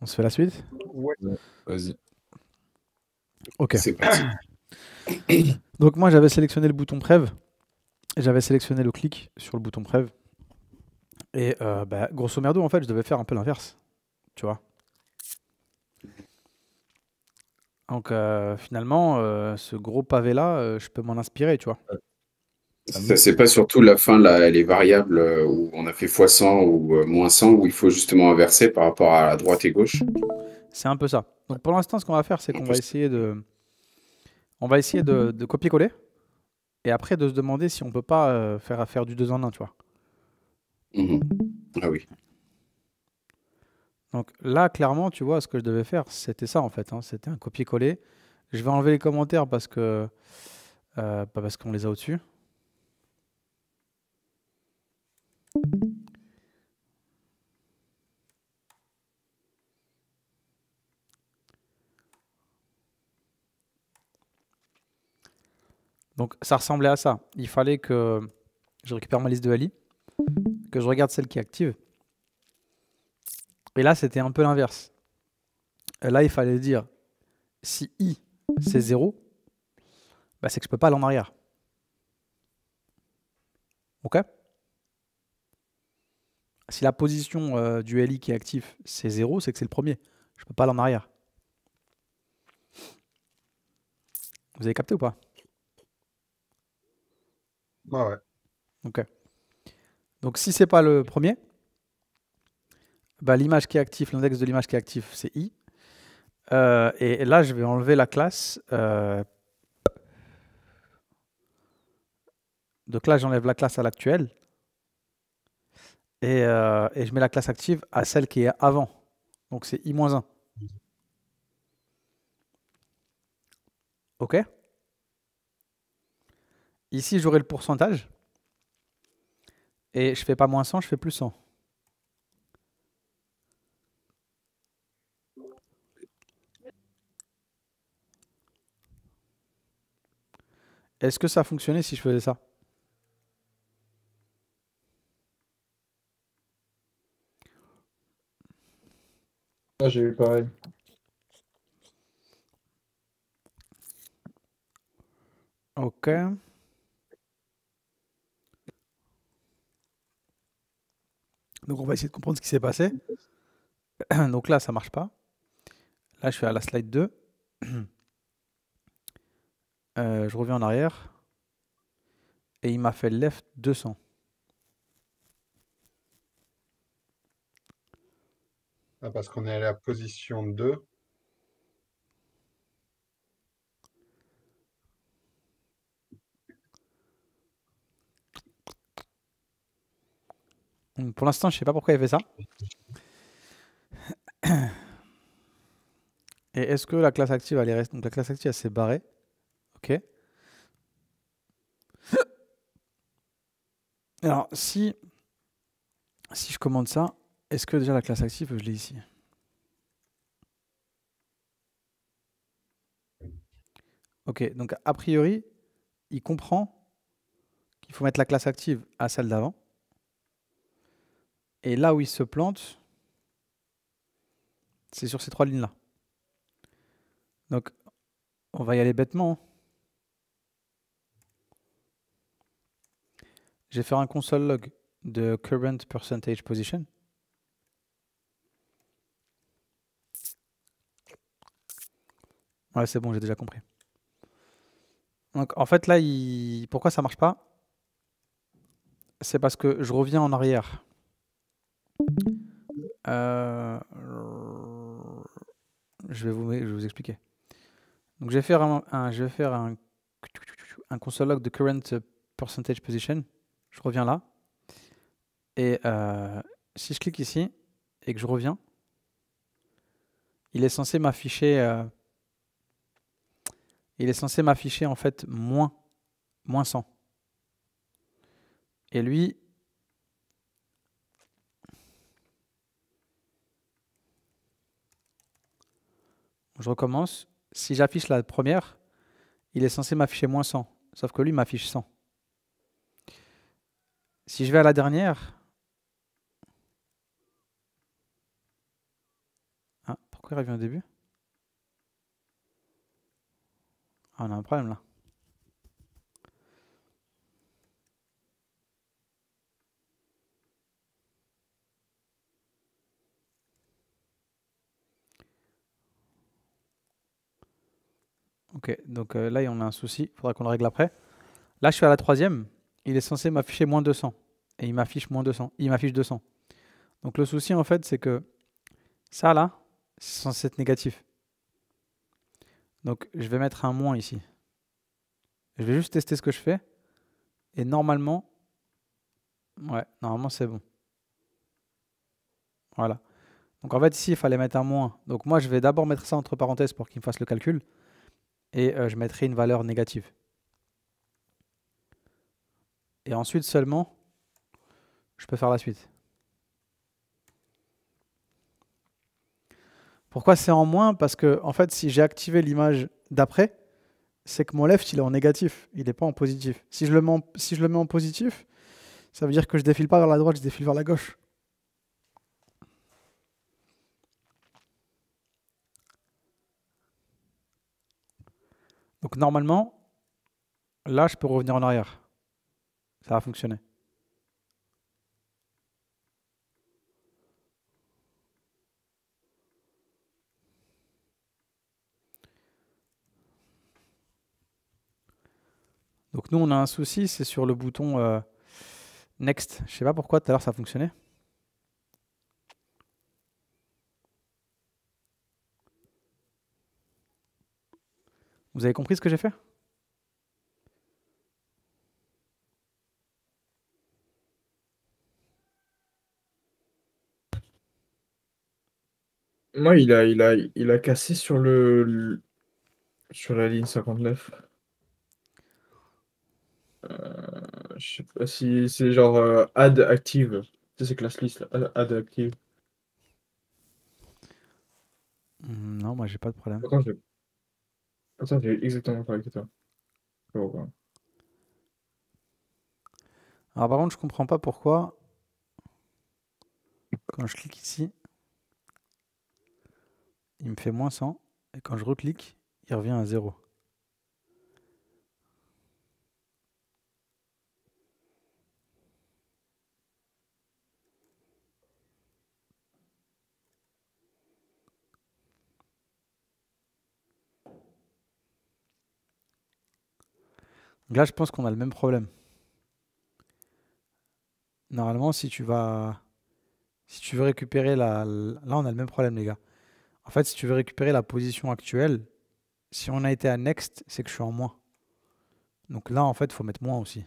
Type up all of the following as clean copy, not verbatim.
On se fait la suite? Ouais. Ouais, vas-y. Ok. C'est parti. Donc moi j'avais sélectionné le bouton Prev, et j'avais sélectionné le clic sur le bouton Prev. Et bah, grosso merdo, en fait, je devais faire un peu l'inverse. Tu vois. Donc finalement, ce gros pavé-là, je peux m'en inspirer, tu vois. Ça, c'est pas surtout la fin, là, les variables où on a fait x100 ou moins 100, où il faut justement inverser par rapport à la droite et gauche. C'est un peu ça. Donc pour l'instant, ce qu'on va faire, c'est En qu'on va plus, essayer de copier-coller. Et après, de se demander si on peut pas faire du 2 en 1, tu vois. mhm. Ah oui. Donc là, clairement, tu vois, ce que je devais faire, c'était ça, en fait, hein. C'était un copier-coller. Je vais enlever les commentaires parce que pas parce qu'on les a au-dessus. Donc ça ressemblait à ça. Il fallait que je récupère ma liste de LI, que je regarde celle qui est active. Et là, c'était un peu l'inverse. Là, il fallait dire si I c'est 0, bah, c'est que je peux pas aller en arrière. Ok? Si la position du LI qui est actif c'est 0, c'est que c'est le premier. Je peux pas aller en arrière. Vous avez capté ou pas? Ouais. Ok. Donc si c'est pas le premier, bah, l'image qui est active, l'index de l'image qui est actif, c'est I. Et là, je vais enlever la classe. Donc là, j'enlève la classe à l'actuelle. Et je mets la classe active à celle qui est avant. Donc c'est I-1. OK? Ici, j'aurai le pourcentage. Et je fais pas moins 100, je fais plus 100. Est-ce que ça fonctionnait si je faisais ça? Là, j'ai eu pareil. OK. Donc on va essayer de comprendre ce qui s'est passé. Donc là, ça marche pas. Là, je suis à la slide 2. Je reviens en arrière. Et il m'a fait left 200. Ah, parce qu'on est à la position 2. Donc, pour l'instant, je sais pas pourquoi il fait ça. Et est-ce que la classe active, elle est restée? Donc la classe active, elle s'est barrée. OK. Alors, si je commande ça, est-ce que déjà la classe active, je l'ai ici? OK. Donc a priori, il comprend qu'il faut mettre la classe active à celle d'avant. Et là où il se plante, c'est sur ces 3 lignes-là. Donc, on va y aller bêtement, hein. Je vais faire un console log de current percentage position. Ouais, c'est bon, j'ai déjà compris. Donc, en fait, là, pourquoi ça marche pas? C'est parce que je reviens en arrière. Euh, je vais vous expliquer. Donc, je vais faire un console log de current percentage position. Je reviens là. Et si je clique ici et que je reviens, il est censé m'afficher en fait moins 100. Et lui, je recommence. Si j'affiche la première, il est censé m'afficher moins 100. Sauf que lui m'affiche 100. Si je vais à la dernière, hein, Pourquoi il revient au début? Ah, on a un problème là. Ok, donc là, on a un souci. Il faudra qu'on le règle après. Là, je suis à la troisième. Il est censé m'afficher moins 200. Et il m'affiche moins 200. Il m'affiche 200. Donc le souci, en fait, c'est que ça, là, c'est censé être négatif. Donc je vais mettre un moins ici. Je vais juste tester ce que je fais. Et normalement, ouais, normalement, c'est bon. Voilà. Donc en fait, ici, il fallait mettre un moins. Donc moi, je vais d'abord mettre ça entre parenthèses pour qu'il me fasse le calcul. Et je mettrai une valeur négative. Et ensuite seulement, je peux faire la suite. Pourquoi c'est en moins? Parce que en fait, si j'ai activé l'image d'après, c'est que mon left, il est en négatif. Il n'est pas en positif. Si je le mets en positif, ça veut dire que je défile pas vers la droite, je défile vers la gauche. Donc normalement, là, je peux revenir en arrière. Ça va fonctionner. Donc nous, on a un souci, c'est sur le bouton Next. Je sais pas pourquoi tout à l'heure ça fonctionnait. Vous avez compris ce que j'ai fait? Moi, il a cassé sur sur la ligne 59. Je sais pas si c'est genre add active. Tu sais, c'est classe list là. Add active. Non, moi j'ai pas de problème. Attends, j'ai exactement pareil que toi. Oh, ouais. Alors par contre, je comprends pas pourquoi quand je clique ici, il me fait moins 100 et quand je reclique, il revient à 0. Donc là, je pense qu'on a le même problème. Normalement, si tu veux récupérer là, on a le même problème, les gars. En fait, si tu veux récupérer la position actuelle, si on a été à next, c'est que je suis en moins. Donc là, en fait, il faut mettre moins aussi.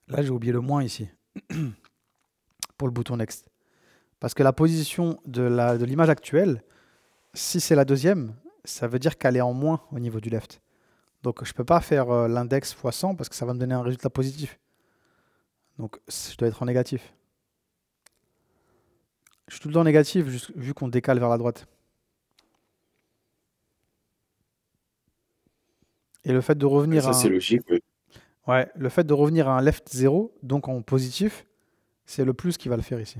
Là, j'ai oublié le moins ici pour le bouton next. Parce que la position de l'image actuelle, si c'est la deuxième, ça veut dire qu'elle est en moins au niveau du left. Donc je ne peux pas faire l'index x 100 parce que ça va me donner un résultat positif. Donc je dois être en négatif. Je suis tout le temps négatif vu qu'on décale vers la droite. Et le fait de revenir Ça, c'est logique, oui. ouais, le fait de revenir à un left 0, donc en positif, c'est le plus qui va le faire ici.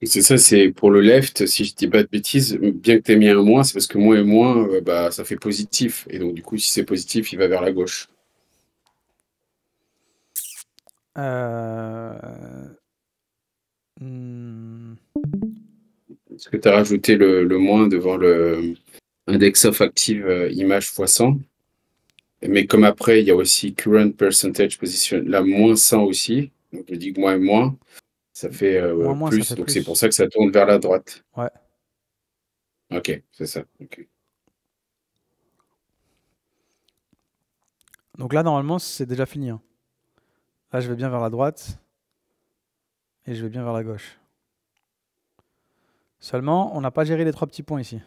Et c'est ça, c'est pour le left, si je dis pas de bêtises, bien que tu aies mis un moins, c'est parce que moins et moins, bah, ça fait positif. Et donc, du coup, si c'est positif, il va vers la gauche. Hmm, Parce que tu as rajouté le moins devant le index of active image x 100. Mais comme après, il y a aussi current percentage position, là, moins 100 aussi. Donc, je dis que moins et moins, ça fait moins, ça plus. fait Donc, c'est pour plus. ça que ça tourne vers la droite. Ouais. Ok, c'est ça. Ok. Donc là, normalement, c'est déjà fini, hein. Là, je vais bien vers la droite et je vais bien vers la gauche. Seulement, on n'a pas géré les 3 petits points ici.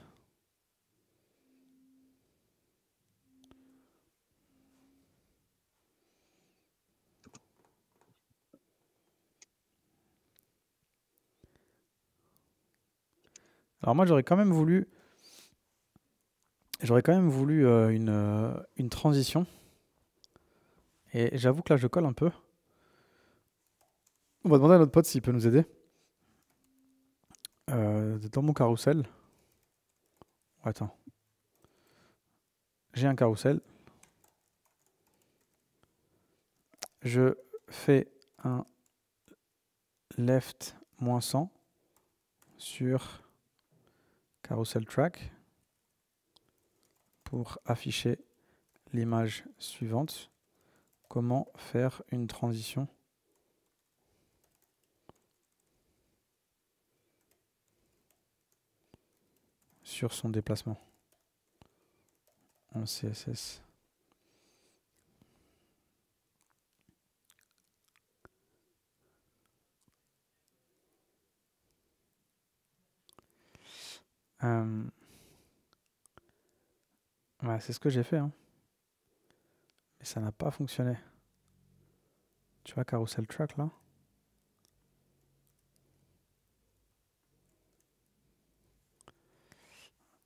Alors moi, j'aurais quand même voulu une transition. Et j'avoue que là, je colle un peu. On va demander à notre pote s'il peut nous aider. Dans mon carrousel. Attends. J'ai un carrousel. Je fais un left -100 sur carousel track pour afficher l'image suivante. Comment faire une transition sur son déplacement en CSS. Ouais, c'est ce que j'ai fait, hein. Mais ça n'a pas fonctionné. Tu vois, carousel track là.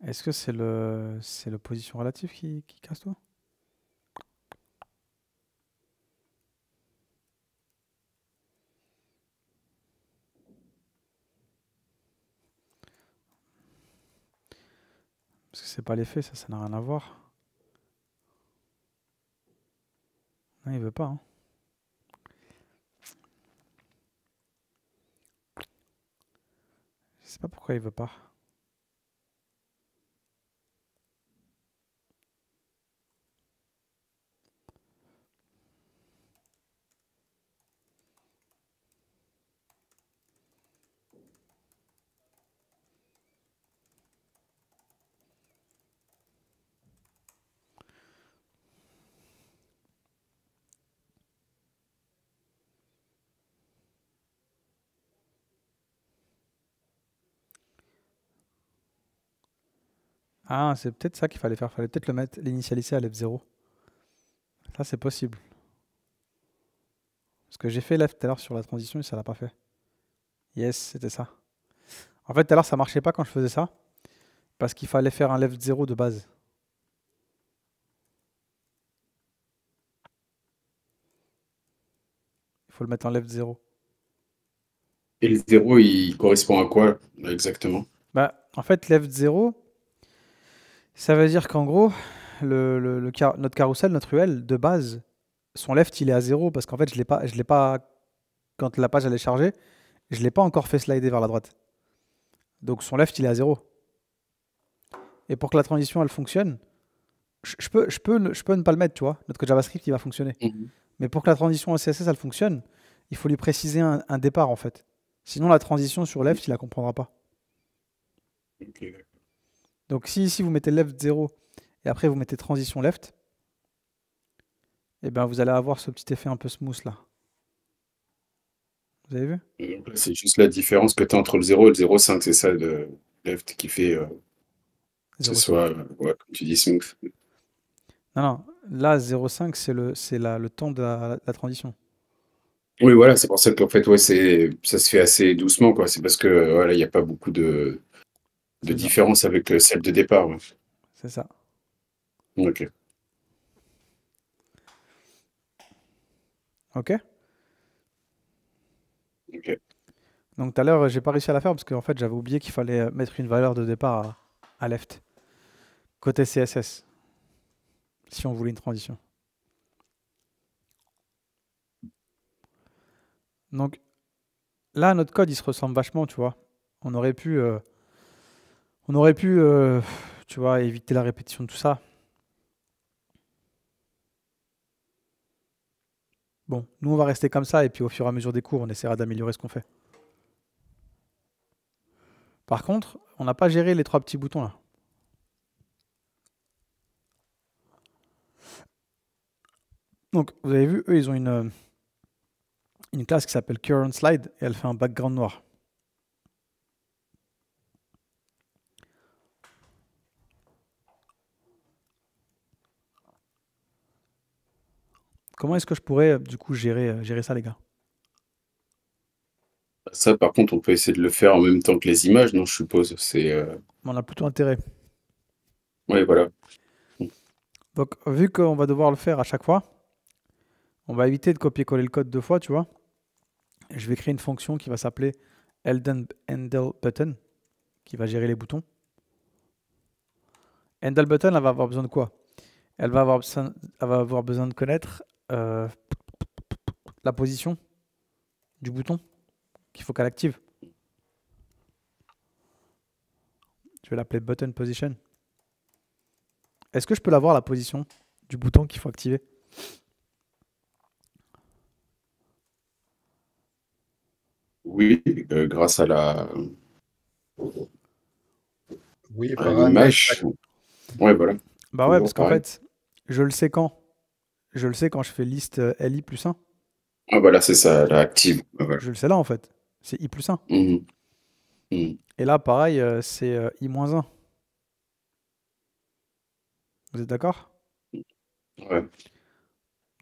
Est-ce que c'est le position relative qui casse tout? Parce que c'est pas l'effet, ça n'a rien à voir. Non, il veut pas, hein. Je sais pas pourquoi il veut pas. Ah, c'est peut-être ça qu'il fallait faire. Fallait peut-être l'initialiser à F0. Ça, c'est possible. Parce que j'ai fait left tout à l'heure sur la transition et ça l'a pas fait. Yes, c'était ça. En fait, tout à l'heure, ça marchait pas quand je faisais ça. Parce qu'il fallait faire un left 0 de base. Il faut le mettre en left 0. Et le 0, il correspond à quoi exactement? Bah, en fait, left 0, ça veut dire qu'en gros, notre carrousel, notre UL, de base, son left, il est à 0 parce qu'en fait, je l'ai pas, quand la page allait charger, je l'ai pas encore fait slider vers la droite. Donc son left, il est à 0. Et pour que la transition, elle fonctionne, je peux ne pas le mettre, tu vois. Notre JavaScript, il va fonctionner. Mais pour que la transition en CSS, elle fonctionne, il faut lui préciser un départ, en fait. Sinon, la transition sur left, il la comprendra pas. Ok, d'accord. Donc si ici, vous mettez left 0 et après, vous mettez transition left, et ben vous allez avoir ce petit effet un peu smooth là. Vous avez vu? Et donc là, c'est juste la différence que tu as entre le 0 et le 0,5, c'est ça le left qui fait que ce 0,5. soit, ouais, comme tu dis, smooth. Non, non, là 0,5 c'est le temps de la transition. Oui, voilà, c'est pour ça qu'en fait, ouais, ça se fait assez doucement, quoi. C'est parce que voilà, il n'y a pas beaucoup de C'est ça. différence avec celle de départ. Ouais. C'est ça. Ok. Ok? Ok. Donc tout à l'heure, j'ai pas réussi à la faire parce qu'en fait, j'avais oublié qu'il fallait mettre une valeur de départ à left. Côté CSS. Si on voulait une transition. Donc là, notre code, il se ressemble vachement, tu vois. On aurait pu, tu vois, éviter la répétition de tout ça. Bon, nous, on va rester comme ça et puis au fur et à mesure des cours, on essaiera d'améliorer ce qu'on fait. Par contre, on n'a pas géré les 3 petits boutons là. Donc, vous avez vu, eux, ils ont une classe qui s'appelle current slide et elle fait un background noir. Comment est-ce que je pourrais du coup gérer ça, les gars? Ça, par contre, on peut essayer de le faire en même temps que les images, non, je suppose. On a plutôt intérêt. Ouais, voilà. Donc, vu qu'on va devoir le faire à chaque fois, on va éviter de copier-coller le code 2 fois, tu vois. Je vais créer une fonction qui va s'appeler handle button, qui va gérer les boutons. Handle button, elle va avoir besoin de quoi? Elle va avoir besoin de connaître la position du bouton qu'il faut qu'elle active. Je vais l'appeler button position. Est-ce que je peux l'avoir, la position du bouton qu'il faut activer? Oui, grâce à Oui, à par un l'image. Ouais, voilà. Bah ouais, Toujours parce qu'en pareil. fait, je le sais quand. Je le sais quand je fais liste li plus 1. Ah, voilà, c'est ça, la active. Ah, voilà. Je le sais là, en fait. C'est i plus 1. Mhm. Mhm. Et là, pareil, c'est i moins 1. Vous êtes d'accord? Ouais.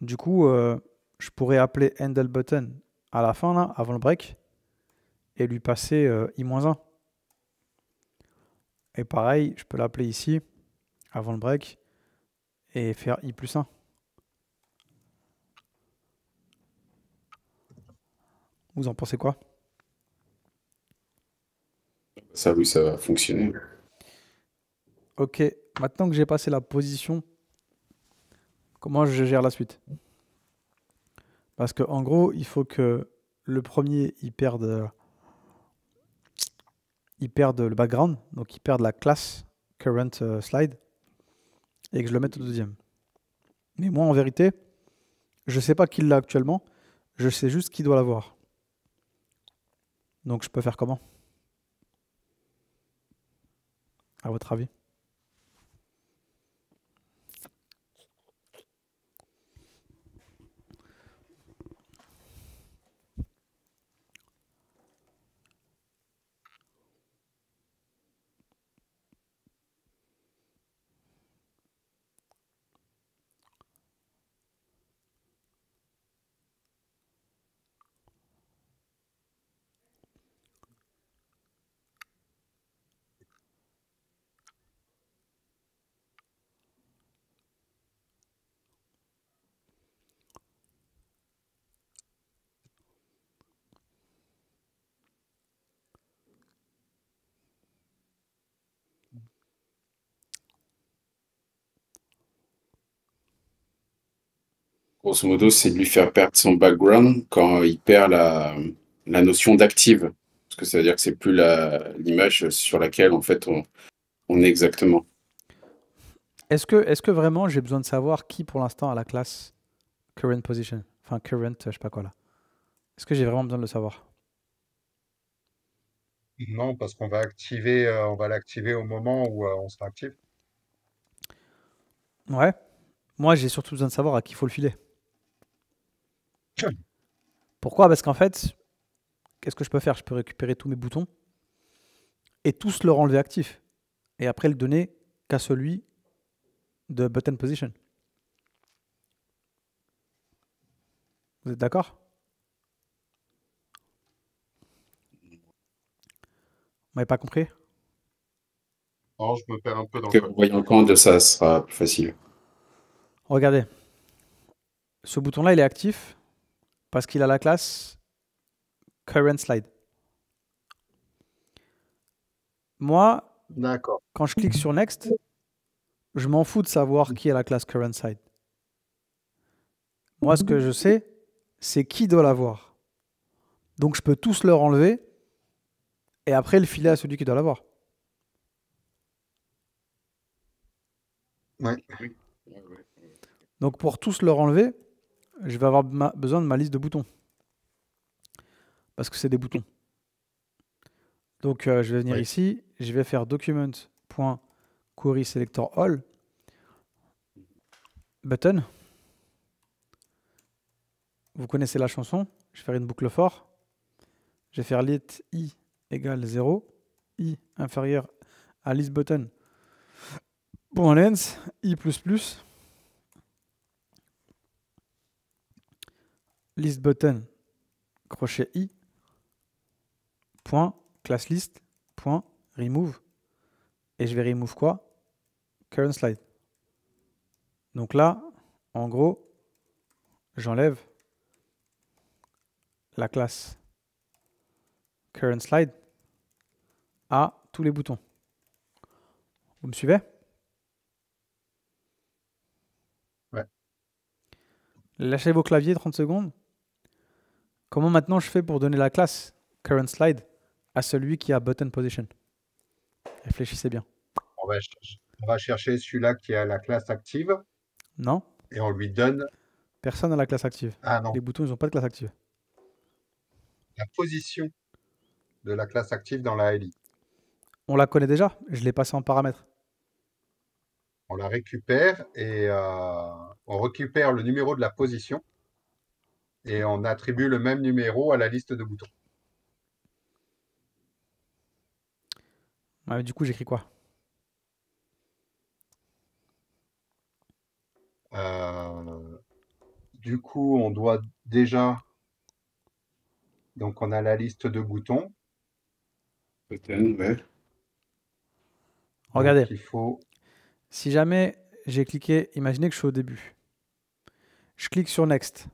Du coup, je pourrais appeler handle button à la fin, là, avant le break, et lui passer i moins 1. Et pareil, je peux l'appeler ici, avant le break, et faire i plus 1. Vous en pensez quoi? Ça, oui, ça va fonctionner. Ok, maintenant que j'ai passé la position, comment je gère la suite? Parce que en gros, il faut que le premier, il perde le background, donc il perd la classe current slide, et que je le mette au deuxième. Mais moi, en vérité, je sais pas qui l'a actuellement, je sais juste qui doit l'avoir. Donc je peux faire comment? À votre avis? Grosso modo, c'est de lui faire perdre son background quand il perd la notion d'active. Parce que ça veut dire que c'est plus l'image sur laquelle, en fait, on est exactement. Est-ce que vraiment j'ai besoin de savoir qui pour l'instant a la classe current position? Enfin, current, je sais pas quoi là. Est-ce que j'ai vraiment besoin de le savoir? Non, parce on va l'activer au moment où on sera actif. Ouais. Moi, j'ai surtout besoin de savoir à qui il faut le filer. Pourquoi? Parce qu'en fait, qu'est-ce que je peux faire? Je peux récupérer tous mes boutons et tous leur enlever actif. Et après le donner qu'à celui de button position. Vous êtes d'accord? Vous m'avez pas compris? Non, je me perds un peu dans le En code. voyant le compte, ça sera plus facile. Regardez. Ce bouton-là, il est actif parce qu'il a la classe current slide. Moi, D'accord. quand je clique sur next, je m'en fous de savoir qui a la classe current slide. Moi, ce que je sais, c'est qui doit l'avoir. Donc, je peux tous leur enlever et après le filer à celui qui doit l'avoir. Ouais. Oui. Ouais, ouais. Donc, pour tous leur enlever, je vais avoir besoin de ma liste de boutons. Parce que c'est des boutons. Donc, je vais venir Ouais. ici, je vais faire document.query selector all button. Vous connaissez la chanson. Je vais faire une boucle for. Je vais faire lit i égale 0, i inférieur à list button. Point length, i++. list button, crochet i, point, class list, point, remove. Et je vais remove quoi? Current slide. Donc là, en gros, j'enlève la classe current slide à tous les boutons. Vous me suivez? Ouais. Lâchez vos claviers 30 secondes. Comment maintenant je fais pour donner la classe current slide à celui qui a button position? Réfléchissez bien. On va chercher celui-là qui a la classe active Non? et on lui donne, Personne n'a la classe active. ah non, Les boutons, ils n'ont pas de classe active. la position de la classe active dans la LI. On la connaît déjà. Je l'ai passé en paramètres. On la récupère et on récupère le numéro de la position et on attribue le même numéro à la liste de boutons. Ouais, du coup, j'écris quoi? Du coup, on doit déjà, donc on a la liste de boutons. Button, ouais. Regardez. Donc, il faut, Si jamais j'ai cliqué, imaginez que je suis au début. Je clique sur Next.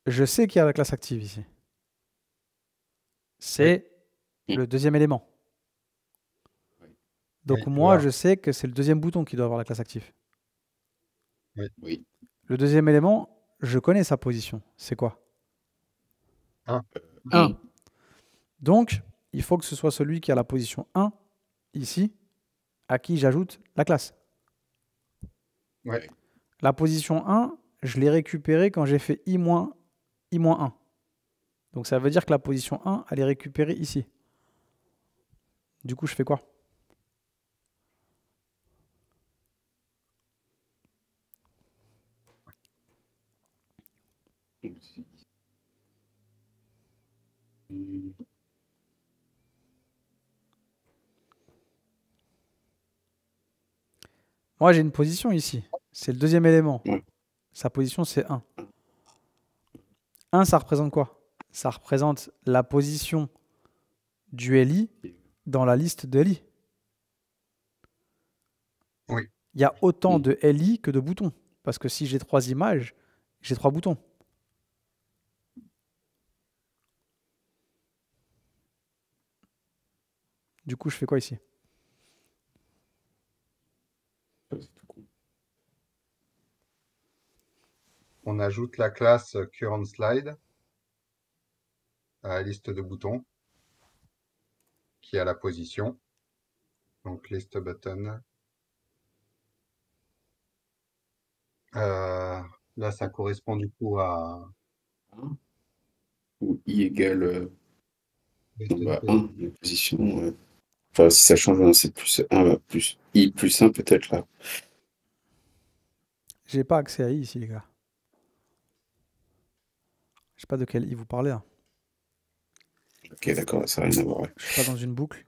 Je sais qu'il y a la classe active ici. C'est le deuxième élément. Donc Oui, moi, là. je sais que c'est le deuxième bouton qui doit avoir la classe active. Oui. Le deuxième élément, je connais sa position. C'est quoi? 1. 1. Donc, il faut que ce soit celui qui a la position 1, ici, à qui j'ajoute la classe. Ouais. La position 1, je l'ai récupérée quand j'ai fait i-1. Donc ça veut dire que la position 1, elle est récupérée ici. Du coup, je fais quoi? Moi, j'ai une position ici. C'est le deuxième élément. Ouais. Sa position, c'est 1. 1, ça représente quoi? Ça représente la position du LI dans la liste de LI. Oui. Il y a autant de LI que de boutons. Parce que si j'ai 3 images, j'ai 3 boutons. Du coup, je fais quoi ici? On ajoute la classe current slide à la liste de boutons qui a la position. Donc list button. Là, ça correspond du coup à Ou i égale button 1, position. la position. Enfin, si ça change, c'est plus 1, plus i plus 1 peut-être là. J'ai pas accès à I ici, les gars. Je sais pas de quel I vous parlez. Hein. Ok, d'accord, ça n'a rien à voir. Ouais. Je suis pas dans une boucle.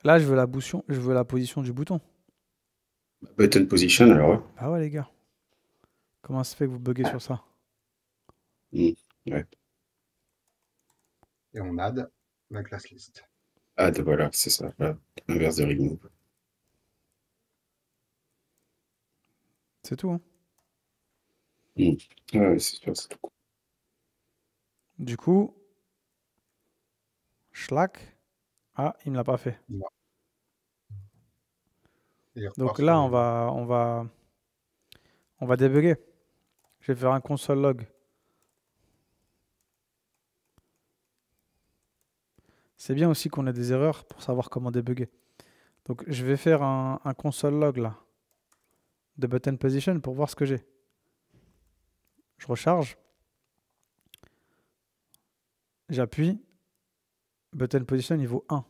Là, je veux la position du bouton. Button position, alors ouais. Ah ouais, les gars. Comment ça se fait que vous buguez sur ça? Ouais. Et on add la classe list. Add, voilà, c'est ça. Là, l'inverse de remove. C'est tout. Hein. Ouais, c'est sûr, c'est tout. Du coup, schlack. Ah, il me l'a pas fait. Donc là, on va débugger. Je vais faire un console log. C'est bien aussi qu'on ait des erreurs pour savoir comment débugger. Donc je vais faire un console log là de button position pour voir ce que j'ai. Je recharge. J'appuie. Button position il vaut 1.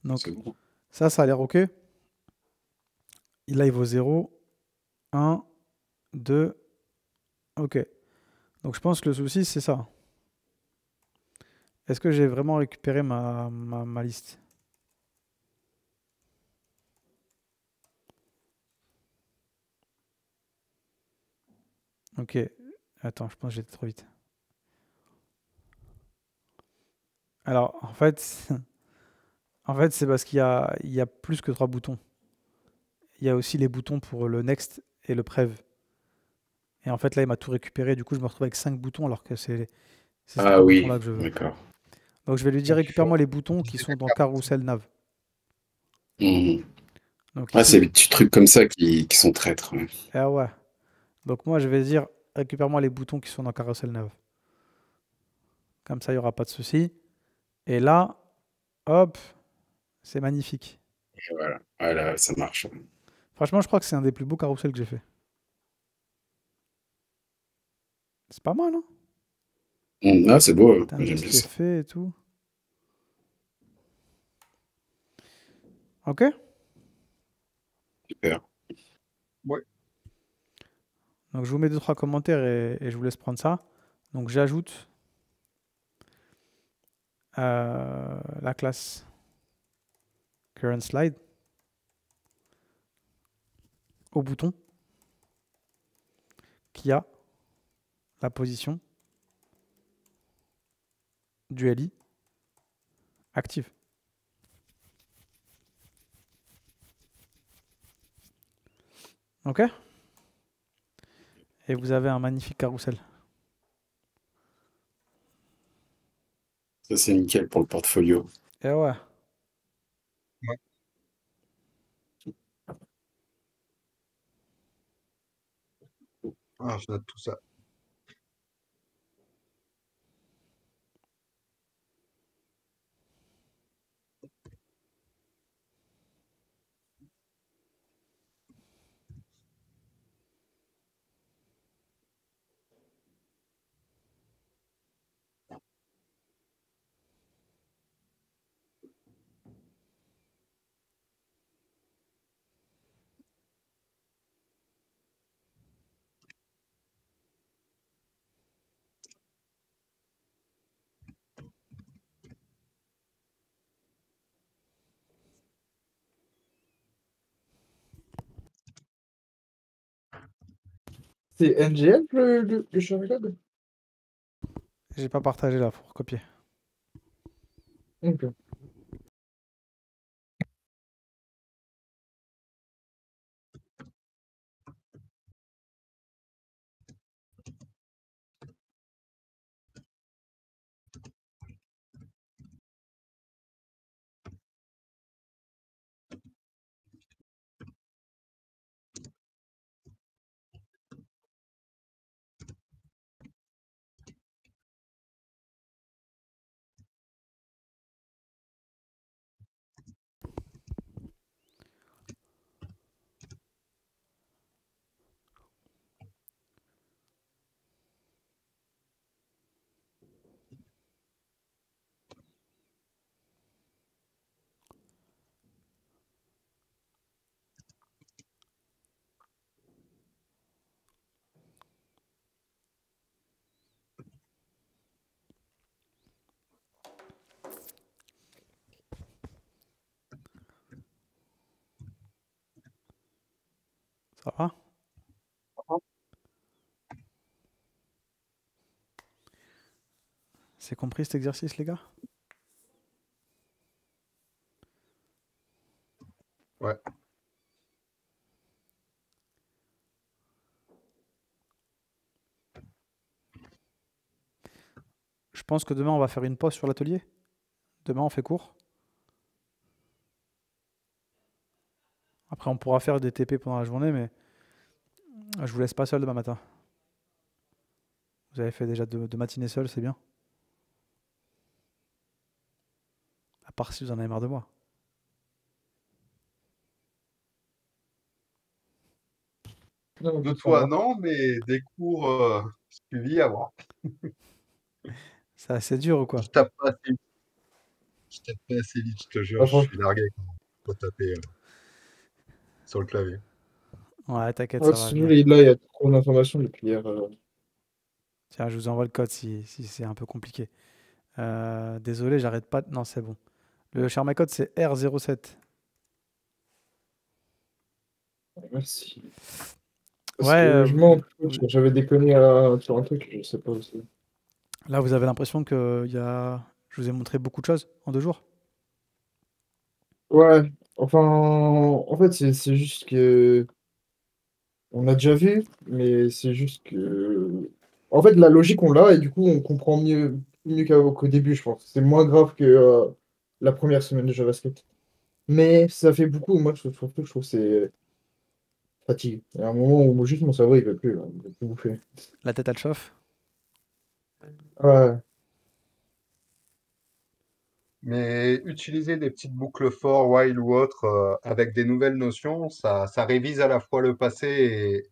Donc C'est bon. ça a l'air OK. Là, il vaut 0, 1, 2, Ok. Donc je pense que le souci, c'est ça. Est-ce que j'ai vraiment récupéré ma liste? Ok. Attends, je pense que j'étais trop vite. Alors, en fait, en fait, c'est parce qu'il y a plus que 3 boutons. Il y a aussi les boutons pour le next et le prev. Et en fait, là, il m'a tout récupéré. Du coup, je me retrouve avec 5 boutons alors que c'est ces Ah 3 oui, boutons-là que je veux. d'accord. Donc, je vais lui dire Donc, il faut récupère-moi les boutons qui utiliser sont la dans carte. carousel nav. Mhm. Donc Ah, c'est ici, des petits trucs comme ça qui sont traîtres. Ouais. ah ouais. Donc moi, je vais dire récupère-moi les boutons qui sont dans carousel nav. Comme ça, il n'y aura pas de souci. Et là, hop, c'est magnifique. Et voilà, voilà, ça marche. Franchement, je crois que c'est un des plus beaux carousels que j'ai fait. C'est pas mal, hein? Ah, c'est beau, hein. T'as un J'aime bien petit ça. effet et tout. Ok? Super. Ouais. Donc je vous mets 2-3 commentaires et je vous laisse prendre ça. Donc j'ajoute la classe current slide au bouton qui a la position du LI active. Ok? Et vous avez un magnifique carrousel. Ça, c'est nickel pour le portfolio. Et ouais. Ouais. Ah, je note tout ça. C'est NGL le shortcode? J'ai pas partagé là pour copier. Ok. Ça va? C'est compris cet exercice, les gars? Ouais. Je pense que demain, on va faire une pause sur l'atelier. Demain, on fait court. Après, on pourra faire des TP pendant la journée, mais je vous laisse pas seul demain matin. Vous avez fait déjà 2 matinées seul, c'est bien. À part si vous en avez marre de moi. Non, De mais ça toi, va. non, mais des cours suivis à voir. C'est assez dur ou quoi? Je tape pas assez, je tape pas assez vite, je te jure, Ah, je suis largué quand faut taper sur le clavier. Ouais, t'inquiète, ouais, ça va sinon, venir. là, il y a trop d'informations depuis hier. Tiens, je vous envoie le code si c'est un peu compliqué. Désolé, j'arrête pas. Non, c'est bon. Le Sharma code, c'est R07. Merci. Ouais, Parce que je mens, j'avais déconné sur un truc, je sais pas aussi. là, vous avez l'impression que je vous ai montré beaucoup de choses en 2 jours. Ouais, enfin, en fait, c'est juste que on a déjà vu, mais c'est juste que. En fait, la logique, on l'a, et du coup, on comprend mieux qu'au début, je pense. C'est moins grave que la première semaine de JavaScript. Mais ça fait beaucoup, moi, surtout, je trouve que c'est fatigue. Il y a un moment où juste mon cerveau, il veut plus, là, il veut plus bouffer. La tête, elle chauffe. Ouais, Mais utiliser des petites boucles for, while ou autres avec des nouvelles notions, ça révise à la fois le passé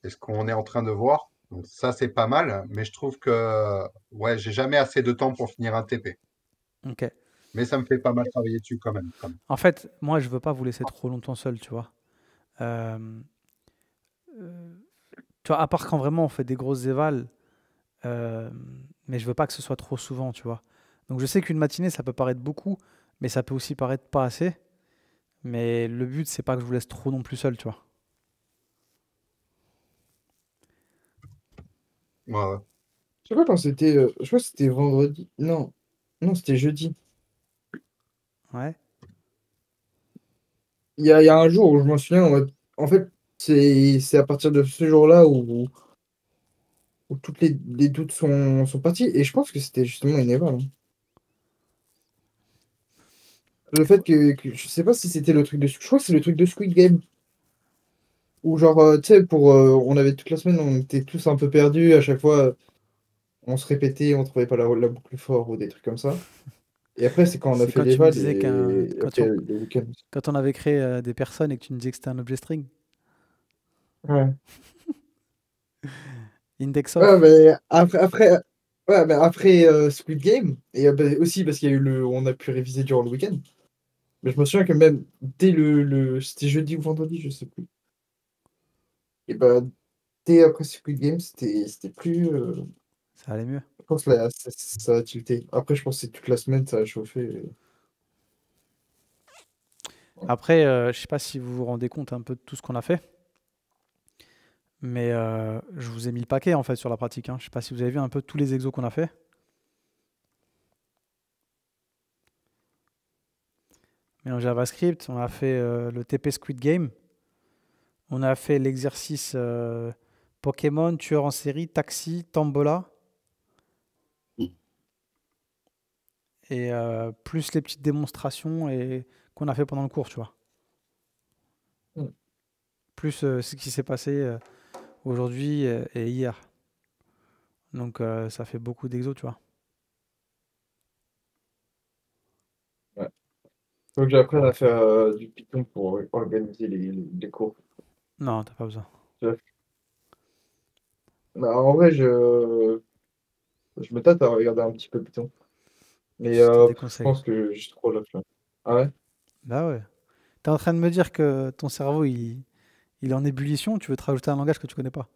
et ce qu'on est en train de voir. Donc ça, c'est pas mal, mais je trouve que ouais, j'ai jamais assez de temps pour finir un TP. Ok. Mais ça me fait pas mal travailler dessus quand même. En fait, moi, je veux pas vous laisser trop longtemps seul, tu vois. Euh, euh, Tu vois, à part quand vraiment on fait des grosses évals, euh, mais je veux pas que ce soit trop souvent, tu vois. Donc je sais qu'une matinée, ça peut paraître beaucoup, mais ça peut aussi paraître pas assez. Mais le but, c'est pas que je vous laisse trop non plus seul, tu vois. Ouais, ouais. je sais pas quand c'était. Je crois que c'était vendredi. Non, non, c'était jeudi. Ouais. Il y a un jour où je m'en souviens, en fait, c'est à partir de ce jour-là où toutes les doutes sont partis. Et je pense que c'était justement une éval, hein. Le fait je sais pas si c'était le truc de. Je crois que c'est le truc de Squid Game. Où genre, tu sais, on avait toute la semaine, on était tous un peu perdus. À chaque fois, on se répétait, on trouvait pas la boucle fort ou des trucs comme ça. Et après, c'est quand on a C'est fait quand tu me l'éval disais et après le week-end. quand on avait créé des personnes et que tu me disais que c'était un objet string. Ouais. Index Ouais, of. mais ouais, mais après Squid Game, et bah, aussi parce qu'il y a eu on a pu réviser durant le week-end. Mais je me souviens que même dès c'était jeudi ou vendredi, je sais plus. Et bah, dès après Squid Game, c'était plus. Ça allait mieux. Je pense que là, ça a tilté. Après, je pense que c'est toute la semaine, ça a chauffé. Après, je sais pas si vous vous rendez compte un peu de tout ce qu'on a fait, mais je vous ai mis le paquet en fait sur la pratique, hein. Je sais pas si vous avez vu un peu tous les exos qu'on a fait. Mais en JavaScript, on a fait le TP Squid Game, on a fait l'exercice Pokémon, tueur en série, taxi, Tombola, et plus les petites démonstrations qu'on a fait pendant le cours, tu vois. Mm. Plus ce qui s'est passé aujourd'hui et hier. Donc ça fait beaucoup d'exos, tu vois. Ouais. Faut que j'apprenne à faire du Python pour organiser les cours. Non, t'as pas besoin. Tu Bah, en vrai, je me tâte à regarder un petit peu Python. Mais Je te je déconseille. pense que j'ai trop la flemme. Ah ouais? Bah ouais. T'es en train de me dire que ton cerveau, il est en ébullition, tu veux te rajouter un langage que tu connais pas.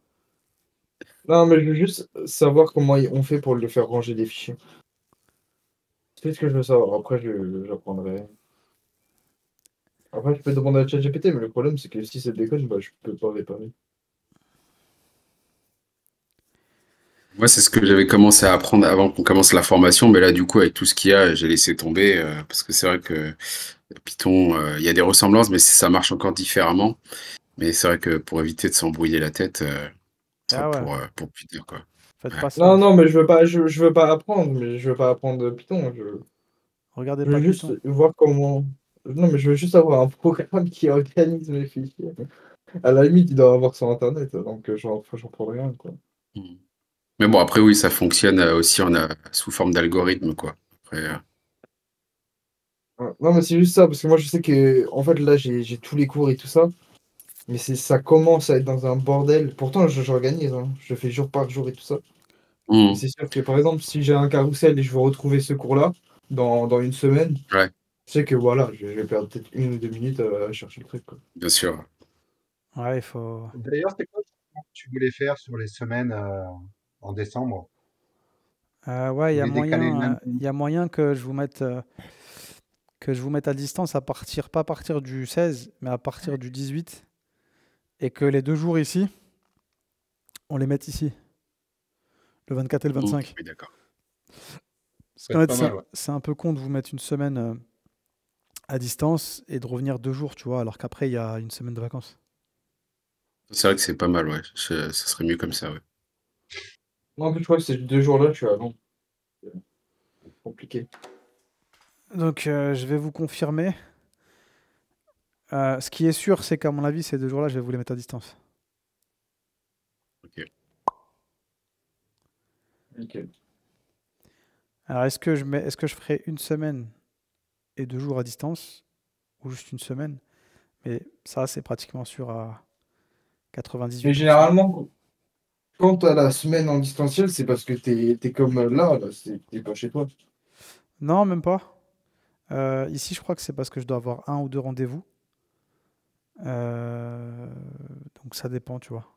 Non, mais je veux juste savoir comment on fait pour le faire ranger des fichiers. C'est ce que je veux savoir. Après, j'apprendrai. Après, je peux demander à ChatGPT, mais le problème, c'est que si ça déconne, bah, je peux pas réparer. Moi, c'est ce que j'avais commencé à apprendre avant qu'on commence la formation, mais là, du coup, avec tout ce qu'il y a, j'ai laissé tomber, parce que c'est vrai que Python, il y a des ressemblances, mais ça marche encore différemment. Mais c'est vrai que pour éviter de s'embrouiller la tête, ce sera Ah ouais, pour plus tard, quoi. faites Ouais. pas ça. Non, non, mais je veux pas apprendre, mais je veux pas apprendre Python. Regardez Je pas veux juste Python. voir comment. Non, mais je veux juste avoir un programme qui organise mes fichiers. À la limite, il doit avoir sur Internet, donc j'en prends rien, quoi. Mmh. Mais bon, après, oui, ça fonctionne aussi sous forme d'algorithme, quoi. Après, Ouais. Non, mais c'est juste ça, parce que moi, je sais que, en fait, là, j'ai tous les cours et tout ça, mais ça commence à être dans un bordel. Pourtant, j'organise, hein. Je fais jour par jour et tout ça. Mais mmh, c'est sûr que, par exemple, si j'ai un carrousel et je veux retrouver ce cours-là dans une semaine, ouais, je sais que voilà, je vais perdre peut-être 1 ou 2 minutes à chercher le truc, quoi. bien sûr. Ouais, il faut. D'ailleurs, c'est quoi que tu voulais faire sur les semaines en décembre. Ouais, Vous voulez décaler le lundi? il y a moyen que je vous mette à distance pas à partir du 16, mais à partir du 18, et que les 2 jours ici, on les mette ici, le 24 et le 25. Oui, d'accord. Parce Ça peut qu'en être fait, pas mal, ouais. c'est un peu con de vous mettre une semaine à distance et de revenir 2 jours, tu vois, alors qu'après, il y a une semaine de vacances. C'est vrai que c'est pas mal, ouais. Ça serait mieux comme ça, ouais. Moi, en plus, je crois que ces 2 jours-là, je suis à Londres. C'est compliqué. Donc, je vais vous confirmer. Ce qui est sûr, c'est qu'à mon avis, ces 2 jours-là, je vais vous les mettre à distance. Ok. Ok. Alors, est-ce que je ferai une semaine et 2 jours à distance ou juste une semaine? Mais ça, c'est pratiquement sûr à Mais 98%. généralement, quand tu as la semaine en distanciel, c'est parce que t'es comme là, t'es pas chez toi. Non, même pas. Ici, je crois que c'est parce que je dois avoir 1 ou 2 rendez-vous. Euh, donc, ça dépend, tu vois.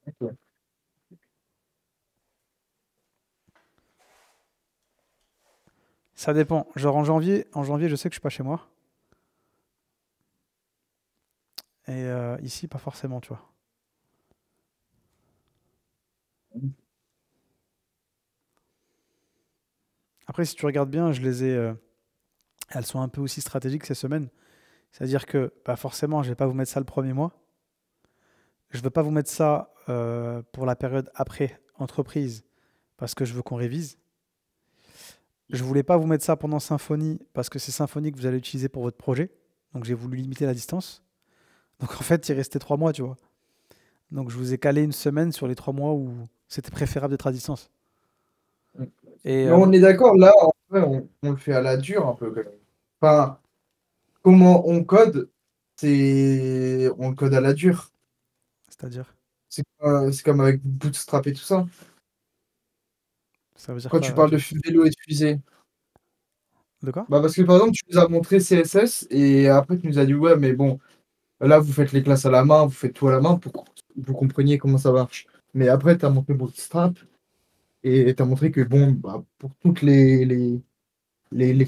Ok. Ça dépend. Genre en janvier, je sais que je suis pas chez moi. Et ici, pas forcément, tu vois. Après, si tu regardes bien, elles sont un peu aussi stratégiques ces semaines. C'est-à-dire que bah, forcément, je vais pas vous mettre ça le premier mois. Je veux pas vous mettre ça pour la période après entreprise parce que je veux qu'on révise. Je voulais pas vous mettre ça pendant Symfony parce que c'est Symfony que vous allez utiliser pour votre projet. Donc j'ai voulu limiter la distance. Donc en fait, il restait 3 mois, tu vois. Donc je vous ai calé une semaine sur les 3 mois où c'était préférable d'être à distance. Et Mais on est d'accord, là, en vrai, on le fait à la dure un peu quand même. Enfin, comment on code, on le code à la dure. c'est-à-dire, C'est comme avec Bootstrap et tout ça. ça veut dire Quand tu quoi? parles de vélo et de fusée. De quoi? Bah parce que par exemple, tu nous as montré CSS et après tu nous as dit ouais, mais bon, là vous faites les classes à la main, vous faites tout à la main pour que vous compreniez comment ça marche. Mais après, tu as montré Bootstrap et tu as montré que bon, bah, pour toutes les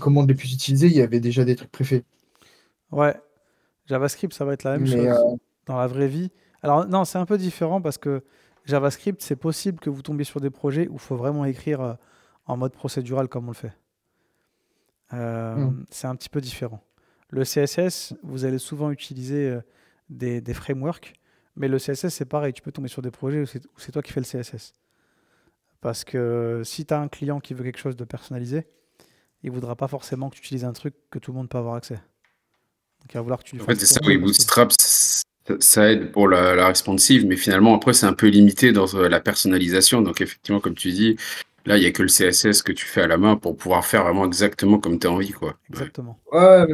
commandes les plus utilisées, il y avait déjà des trucs préfaits. Ouais, JavaScript, ça va être la même Mais chose dans la vraie vie. Alors non, c'est un peu différent parce que JavaScript, c'est possible que vous tombiez sur des projets où il faut vraiment écrire en mode procédural comme on le fait. hmm, C'est un petit peu différent. Le CSS, vous allez souvent utiliser des frameworks, mais le CSS, c'est pareil, tu peux tomber sur des projets où c'est toi qui fais le CSS. Parce que si tu as un client qui veut quelque chose de personnalisé, il ne voudra pas forcément que tu utilises un truc que tout le monde peut avoir accès. Donc il va vouloir que tu lui En fait, fasses c'est ça, tourner oui, parce que... Bootstrap, ça aide pour la responsive, mais finalement, après, c'est un peu limité dans la personnalisation. Donc, effectivement, comme tu dis, là, il n'y a que le CSS que tu fais à la main pour pouvoir faire vraiment exactement comme tu as envie, quoi. Ouais. Exactement. ouais,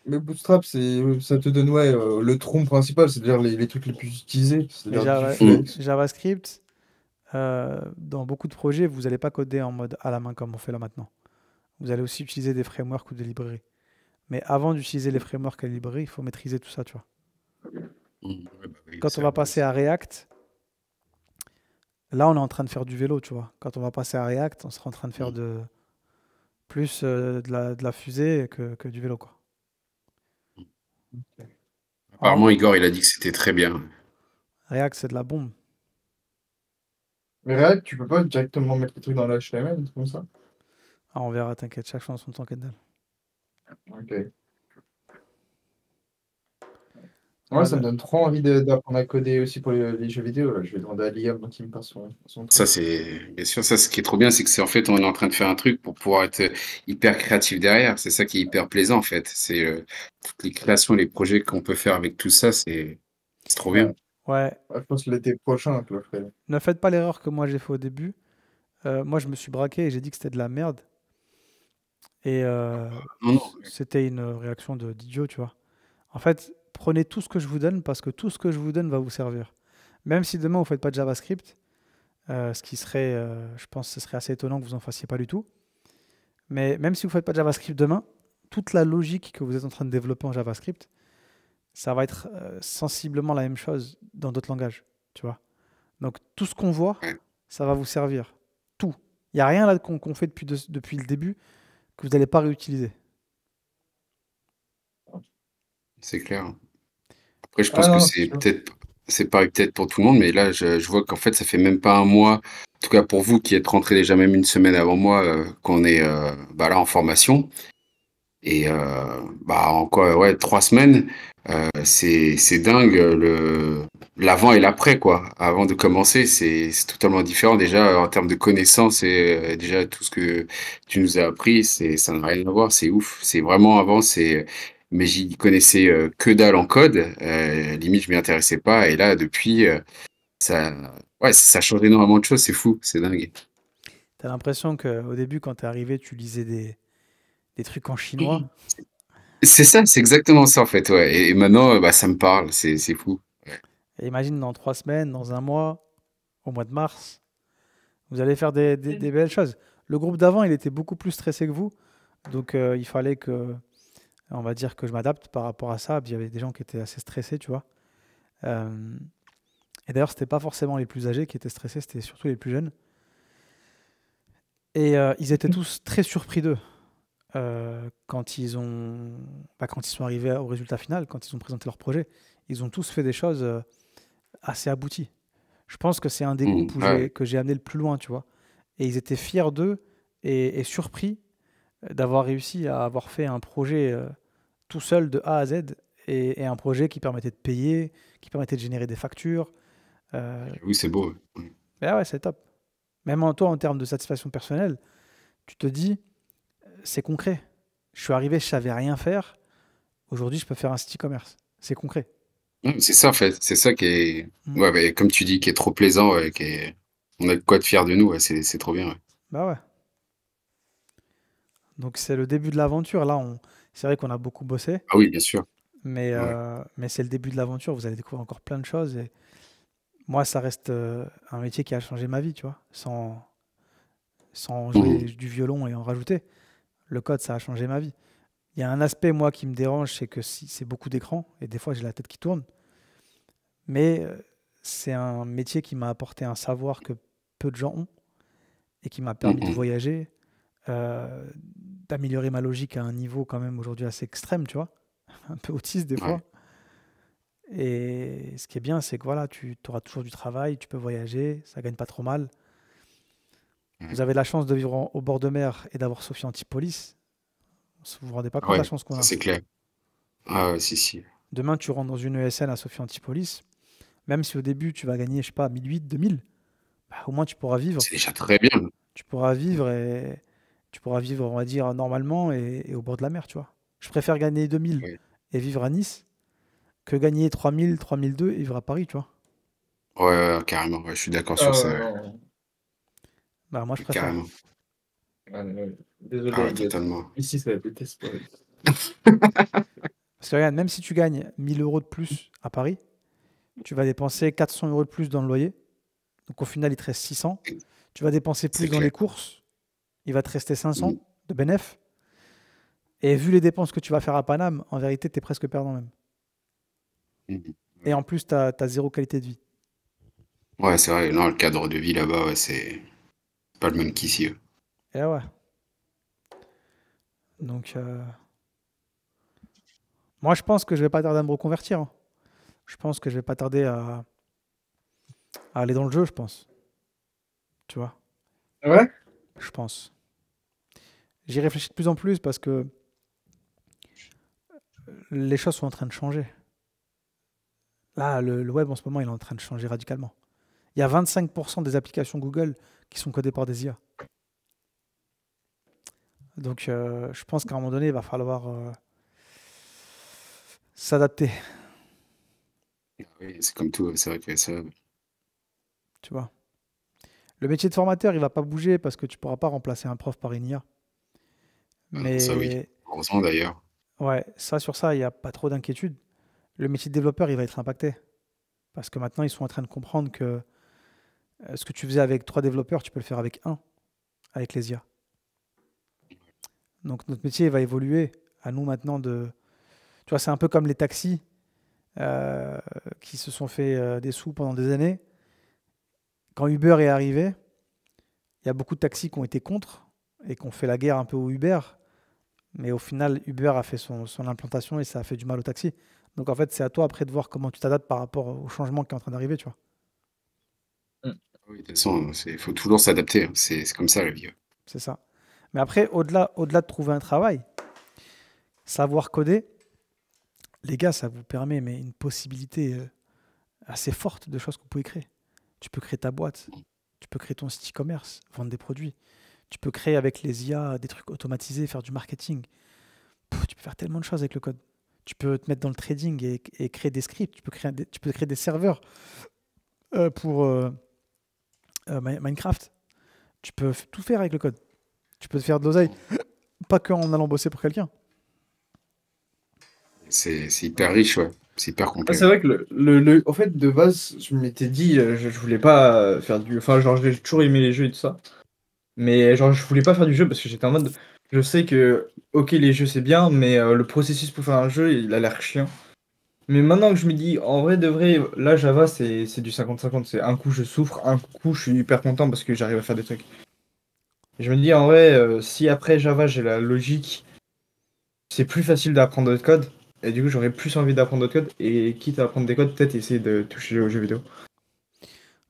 mais Bootstrap, ça te donne ouais, le tronc principal, c'est-à-dire les trucs les plus utilisés, Mais c'est-à-dire du Flex. JavaScript, dans beaucoup de projets, vous n'allez pas coder en mode à la main comme on fait là maintenant. Vous allez aussi utiliser des frameworks ou des librairies. Mais avant d'utiliser les frameworks et les librairies, il faut maîtriser tout ça, tu vois. Ouais, bah oui, Quand on va passer à React, là, on est en train de faire du vélo, tu vois. Quand on va passer à React, on sera en train de faire plus de la fusée que du vélo, quoi. Alors, apparemment, Igor, il a dit que c'était très bien. React, c'est de la bombe. Mais React, tu peux pas directement mettre les trucs dans le HTML, un truc comme ça. Ah, on verra, t'inquiète, chaque chose en son temps, Kendall. Ok. Ouais, Ouais, ça me donne trop envie d'apprendre à coder aussi pour les jeux vidéo. Là. Je vais demander à Liam qui me passe son Ça, truc. c'est bien sûr, ça, ce qui est trop bien, c'est que c'est en fait, on est en train de faire un truc pour pouvoir être hyper créatif derrière. C'est ça qui est hyper plaisant, en fait. C'est toutes les créations, les projets qu'on peut faire avec tout ça, c'est trop bien. Ouais. ouais. Ouais, je pense que l'été prochain, je le ferai. Ne faites pas l'erreur que moi j'ai fait au début. Moi, je me suis braqué et j'ai dit que c'était de la merde. Et Non, non. c'était une réaction d'idiot, tu vois. En fait, prenez tout ce que je vous donne parce que tout ce que je vous donne va vous servir. Même si demain vous ne faites pas de JavaScript, ce qui serait, je pense, que ce serait assez étonnant que vous en fassiez pas du tout. Mais même si vous ne faites pas de JavaScript demain, toute la logique que vous êtes en train de développer en JavaScript, ça va être sensiblement la même chose dans d'autres langages, tu vois. Donc, tout ce qu'on voit, Ouais, ça va vous servir. Tout. Il n'y a rien là qu'on fait depuis le début que vous n'allez pas réutiliser. c'est clair. Après, je Ah pense que non, c'est sûr. c'est pareil peut-être pour tout le monde, mais là, je vois qu'en fait, ça fait même pas un mois, en tout cas pour vous qui êtes rentré déjà même une semaine avant moi, qu'on est bah, là en formation. Et bah, en quoi, ouais, 3 semaines, c'est dingue l'avant et l'après, quoi. Avant de commencer, c'est totalement différent. Déjà, en termes de connaissances et déjà tout ce que tu nous as appris, ça n'a rien à voir, c'est ouf. C'est vraiment avant, mais j'y connaissais que dalle en code. Limite, je m'y intéressais pas. Et là, depuis, ça, ouais, ça change énormément de choses. C'est fou, c'est dingue. Tu as l'impression qu'au début, quand tu es arrivé, tu lisais des trucs en chinois. C'est ça, c'est exactement ça en fait, ouais. Et maintenant, bah, ça me parle, c'est fou. Et imagine dans 3 semaines, dans un mois, au mois de mars, vous allez faire des belles choses. Le groupe d'avant, il était beaucoup plus stressé que vous. Donc, il fallait que, on va dire que je m'adapte par rapport à ça. Puis il y avait des gens qui étaient assez stressés, tu vois. Euh, et d'ailleurs, c'était pas forcément les plus âgés qui étaient stressés, c'était surtout les plus jeunes. Et ils étaient tous très surpris d'eux quand ils sont arrivés au résultat final, quand ils ont présenté leur projet. Ils ont tous fait des choses assez abouties. Je pense que c'est un des groupes Ouais. que j'ai amené le plus loin, tu vois. Et ils étaient fiers d'eux et surpris d'avoir réussi à avoir fait un projet tout seul de A à Z et un projet qui permettait de payer, qui permettait de générer des factures. Euh, Oui, c'est beau. Ouais. ben ouais, c'est top. Même toi, en termes de satisfaction personnelle, tu te dis, c'est concret. Je suis arrivé, je savais rien faire. Aujourd'hui, je peux faire un site e-commerce. C'est concret. C'est ça en fait, c'est ça qui est, Mm. ouais, bah, comme tu dis, qui est trop plaisant, ouais, on a de quoi être fier de nous, ouais, c'est trop bien. Ouais. Bah ouais. Donc c'est le début de l'aventure. Là, c'est vrai qu'on a beaucoup bossé, Ah oui, bien sûr. Ouais. mais c'est le début de l'aventure. Vous allez découvrir encore plein de choses. Et moi, ça reste un métier qui a changé ma vie, tu vois, sans jouer Mhm. du violon et en rajouter. Le code, ça a changé ma vie. Il y a un aspect, moi, qui me dérange, c'est que si, c'est beaucoup d'écran, et des fois, j'ai la tête qui tourne. Mais c'est un métier qui m'a apporté un savoir que peu de gens ont, et qui m'a permis de Mhm. voyager, d'améliorer ma logique à un niveau quand même aujourd'hui assez extrême, tu vois, un peu autiste des Ouais. fois. Et ce qui est bien, c'est que voilà, tu auras toujours du travail, tu peux voyager, ça gagne pas trop mal. Ouais. Vous avez la chance de vivre au bord de mer et d'avoir Sophie Antipolis. Vous vous rendez pas compte de la Ouais, chance qu'on ça a. c'est clair. Ah ouais, si, si. Demain, tu rentres dans une ESN à Sophie Antipolis, même si au début tu vas gagner, je sais pas, 1008, 2000, bah, au moins tu pourras vivre. C'est déjà très bien. Tu pourras vivre on va dire, normalement et au bord de la mer, tu vois. Je préfère gagner 2000 Ouais, et vivre à Nice que gagner 3000, 3002 et vivre à Paris, tu vois. ouais, ouais, carrément, ouais, je suis d'accord sur Ah ça, ouais, ouais. Bah, non. moi, je préfère. Carrément. Ah, ouais. Ah Désolé, ouais, Elliot. totalement. Ici, ça déteste pas. Parce que regarde, même si tu gagnes 1000 euros de plus à Paris, tu vas dépenser 400 euros de plus dans le loyer. Donc au final, il te reste 600. Tu vas dépenser C'est plus dans les clair. courses. Il va te rester 500 Mhm. de bénéf. Et vu les dépenses que tu vas faire à Paname, en vérité, tu es presque perdant même. Mhm. Et Ouais, en plus, tu as zéro qualité de vie. ouais, c'est vrai, non, le cadre de vie là-bas, ouais, c'est pas le même qu'ici. Ouais. Et ouais. Donc, moi, je pense que je vais pas tarder à me reconvertir, hein. Je pense que je vais pas tarder à aller dans le jeu, je pense. Tu vois, Ouais? je pense. J'y réfléchis de plus en plus parce que les choses sont en train de changer. Là, le web en ce moment, il est en train de changer radicalement. Il y a 25% des applications Google qui sont codées par des IA. Donc, je pense qu'à un moment donné, il va falloir s'adapter, Oui, c'est comme tout, c'est vrai que ça. tu vois. Le métier de formateur, il va pas bouger parce que tu pourras pas remplacer un prof par une IA. Ah non, ça oui. Mais Heureusement d'ailleurs. ouais, sur ça, il n'y a pas trop d'inquiétude. Le métier de développeur, il va être impacté. Parce que maintenant, ils sont en train de comprendre que ce que tu faisais avec 3 développeurs, tu peux le faire avec un, avec les IA. Donc notre métier va évoluer. À nous maintenant de... Tu vois, c'est un peu comme les taxis euh, qui se sont fait des sous pendant des années Quand Uber est arrivé, il y a beaucoup de taxis qui ont été contre et qui ont fait la guerre un peu au Uber. Mais au final, Uber a fait son implantation et ça a fait du mal aux taxis. Donc en fait, c'est à toi après de voir comment tu t'adaptes par rapport au changement qui est en train d'arriver, tu vois. Oui, de toute façon, il faut toujours s'adapter, hein. C'est comme ça la vie. C'est ça. Mais après, au-delà de trouver un travail, savoir coder, les gars, ça vous permet mais une possibilité assez forte de choses que vous pouvez créer. Tu peux créer ta boîte, tu peux créer ton site e-commerce, vendre des produits. Tu peux créer avec les IA des trucs automatisés, faire du marketing. Tu peux faire tellement de choses avec le code. Tu peux te mettre dans le trading et créer des scripts. Tu peux créer des serveurs pour Minecraft. Tu peux tout faire avec le code. Tu peux te faire de l'oseille, pas qu'en allant bosser pour quelqu'un. C'est hyper riche, ouais. C'est hyper Ah, complet. c'est vrai que en fait, de base, je m'étais dit, je voulais pas faire du. Enfin, genre, j'ai toujours aimé les jeux et tout ça. Mais genre, je voulais pas faire du jeu parce que j'étais en mode. Je sais que, ok, les jeux c'est bien, mais le processus pour faire un jeu, il a l'air chiant. Mais maintenant que je me dis, en vrai de vrai, là, Java, c'est du 50-50. C'est un coup, je souffre, un coup, je suis hyper content parce que j'arrive à faire des trucs. Et je me dis, en vrai, si après Java, j'ai la logique, c'est plus facile d'apprendre d'autres codes. Et du coup, j'aurais plus envie d'apprendre d'autres codes. Et quitte à apprendre des codes, peut-être essayer de toucher aux jeux vidéo.